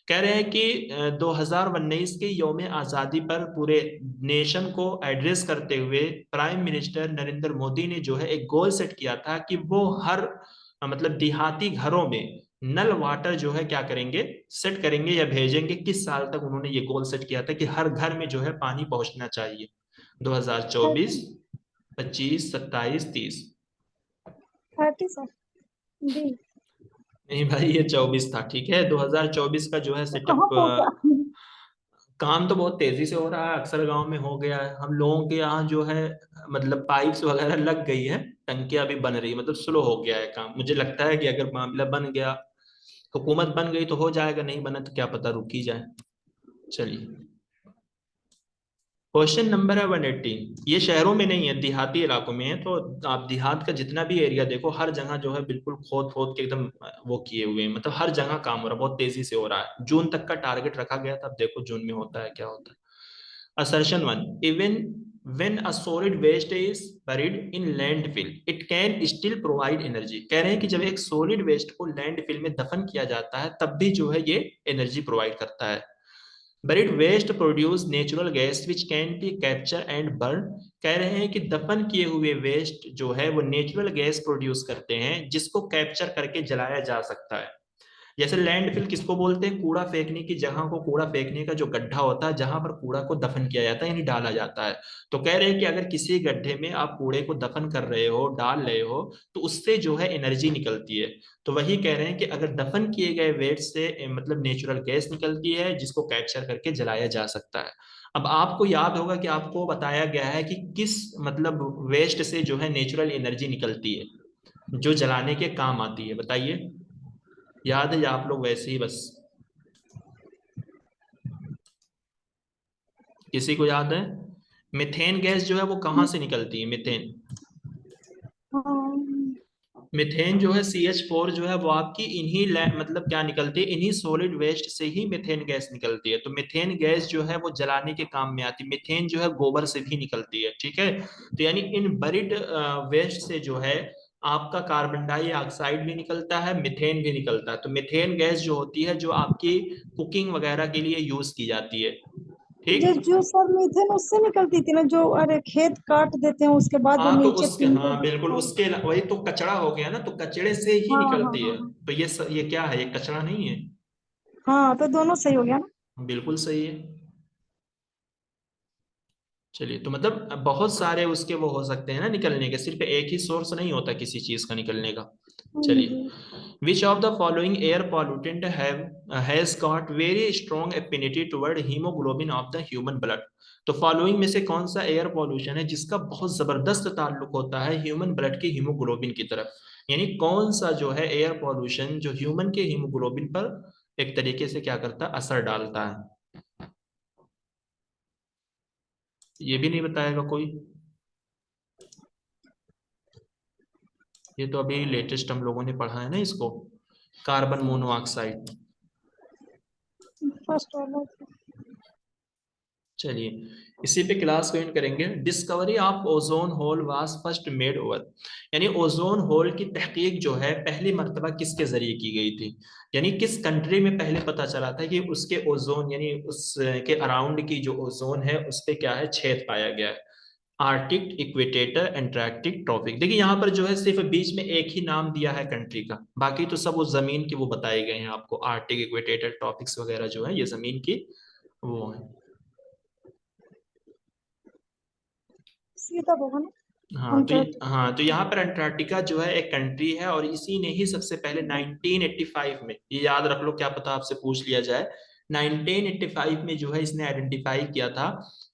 कह रहे हैं कि 2019 के यौम आज़ादी पर पूरे नेशन को एड्रेस करते हुए प्राइम मिनिस्टर नरेंद्र मोदी ने जो है एक गोल सेट किया था कि वो हर मतलब देहाती घरों में नल वाटर जो है क्या करेंगे, सेट करेंगे या भेजेंगे। किस साल तक उन्होंने ये गोल सेट किया था कि हर घर में जो है पानी पहुंचना चाहिए? 2024, 25, 27, 30? 30 सर जी। नहीं भाई ये 24 था, ठीक है। 2024 का जो है तो कहाँ पहुंचा? सेटअप काम तो बहुत तेजी से हो रहा है, अक्सर गांव में हो गया है। हम लोगों के यहाँ जो है मतलब पाइप्स वगैरह लग गई है, टंकियां भी बन रही है, मतलब स्लो हो गया है काम। मुझे लगता है कि अगर मामला बन गया, हुकूमत बन गई तो हो जाएगा, नहीं बना तो क्या पता रुक ही जाए। चलिए क्वेश्चन नंबर है 118, ये शहरों में नहीं है, देहाती इलाकों में है। तो आप देहात का जितना भी एरिया देखो, हर जगह जो है बिल्कुल खोद खोद के एकदम वो किए हुए हैं, मतलब हर जगह काम हो रहा है, बहुत तेजी से हो रहा है। जून तक का टारगेट रखा गया था, अब देखो जून में होता है क्या होता है। Assertion 1. Even when a solid waste is buried in landfill, it can still provide energy. कह रहे हैं कि जब एक solid waste को landfill में दफन किया जाता है तब भी जो है ये energy provide करता है। Buried waste produce natural gas which can be captured and burned. कह रहे हैं कि दफन किए हुए वेस्ट जो है वो नेचुरल गैस प्रोड्यूस करते हैं जिसको कैप्चर करके जलाया जा सकता है। जैसे लैंडफिल किसको बोलते हैं? कूड़ा फेंकने की जगह को, कूड़ा फेंकने का जो गड्ढा होता है जहां पर कूड़ा को दफन किया जाता है यानी डाला जाता है। तो कह रहे हैं कि अगर किसी गड्ढे में आप कूड़े को दफन कर रहे हो, डाल रहे हो, तो उससे जो है एनर्जी निकलती है। तो वही कह रहे हैं कि अगर दफन किए गए वेस्ट से मतलब नेचुरल गैस निकलती है जिसको कैप्चर करके जलाया जा सकता है। अब आपको याद होगा कि आपको बताया गया है कि किस मतलब वेस्ट से जो है नेचुरल एनर्जी निकलती है जो जलाने के काम आती है, बताइए। याद है या आप लोग वैसे ही बस? किसी को याद है? मिथेन गैस जो है वो कहाँ से निकलती है? मिथेन, मिथेन जो है CH4 जो है वो आपकी इन्हीं मतलब क्या निकलती है, इन्हीं सॉलिड वेस्ट से ही मिथेन गैस निकलती है। तो मिथेन गैस जो है वो जलाने के काम में आती है। मिथेन जो है गोबर से भी निकलती है, ठीक है। तो यानी इन बरिड वेस्ट से जो है आपका कार्बन डाइऑक्साइड भी निकलता है, मीथेन भी निकलता है। तो मीथेन गैस जो होती है जो आपकी कुकिंग वगैरह के लिए यूज की जाती है, ठीक। जो सर मीथेन उससे निकलती थी ना, जो अरे खेत काट देते हैं उसके बाद जो हाँ तो नीचे उसके, पिंडे हाँ बिल्कुल, गिरता है। उसके वही तो कचरा हो गया ना, तो कचड़े से ही हाँ हाँ निकलती हाँ है। हाँ। तो ये क्या है, ये कचरा नहीं है। हाँ तो दोनों सही हो गया ना। बिल्कुल सही है। चलिए, तो मतलब बहुत सारे उसके वो हो सकते हैं ना निकलने के, सिर्फ एक ही सोर्स नहीं होता किसी चीज का निकलने का। जी। चलिए, विच of the following air pollutant has got very strong affinity toward haemoglobin of the human blood. तो फॉलोइंग में से कौन सा एयर पॉल्यूशन है जिसका बहुत जबरदस्त ताल्लुक होता है ह्यूमन ब्लड की हीमोग्लोबिन की तरफ, यानी कौन सा जो है एयर पॉल्यूशन जो ह्यूमन के हीमोग्लोबिन पर एक तरीके से क्या करता है, असर डालता है। ये भी नहीं बताएगा कोई। ये तो अभी लेटेस्ट हम लोगों ने पढ़ा है ना इसको, कार्बन मोनोऑक्साइड। फर्स्ट वाला। चलिए, इसी पे क्लास को एंड करेंगे। Discovery of ozone hole was first made over, यानी ओजोन होल की तहकीक जो है पहली मर्तबा किसके जरिए की गई थी, यानी किस कंट्री में पहले पता चला था कि उसके ओजोन यानी उसके अराउंड की जो ओजोन है उस पे क्या है, छेद पाया गया है। Arctic, equator, Antarctic, tropic. देखिए यहाँ पर जो है सिर्फ बीच में एक ही नाम दिया है कंट्री का, बाकी तो सब वो जमीन के वो बताए गए हैं आपको। आर्टिक, इक्वेटेटर, ट्रॉपिक्स वगैरह जो है ये जमीन की वो है। सीधा होगा ना। अंटार्कटिका। हाँ तो यहाँ पर अंटार्कटिका जो है एक कंट्री है, और इसी ने ही सबसे पहले 1985 में, ये याद रख लो, क्या पता आपसे पूछ लिया जाए, 1985 में जो है इसने आइडेंटिफाई किया था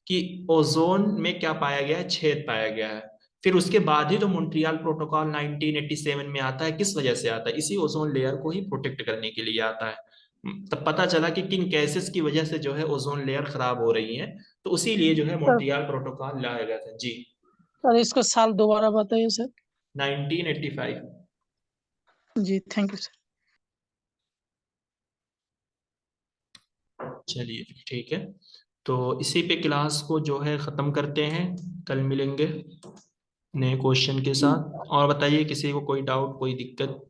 कि ओजोन में क्या पाया गया है, छेद पाया गया है। फिर उसके बाद ही तो मॉन्ट्रियल प्रोटोकॉल 1987 में आता है। किस वजह से आता है, इसी ओजोन लेयर को ही प्रोटेक्ट करने के लिए आता है। तब पता चला कि किन केसेस की वजह से जो है ओजोन लेयर खराब हो रही है, तो उसी लिए जो है सर मॉन्ट्रियल प्रोटोकॉल लाया गया था जी। सर इसको साल दोबारा बताइए सर। 1985। जी थैंक यू सर। चलिए ठीक है, तो इसी पे क्लास को जो है ख़त्म करते हैं। कल मिलेंगे नए क्वेश्चन के साथ। और बताइए किसी को कोई डाउट, कोई दिक्कत।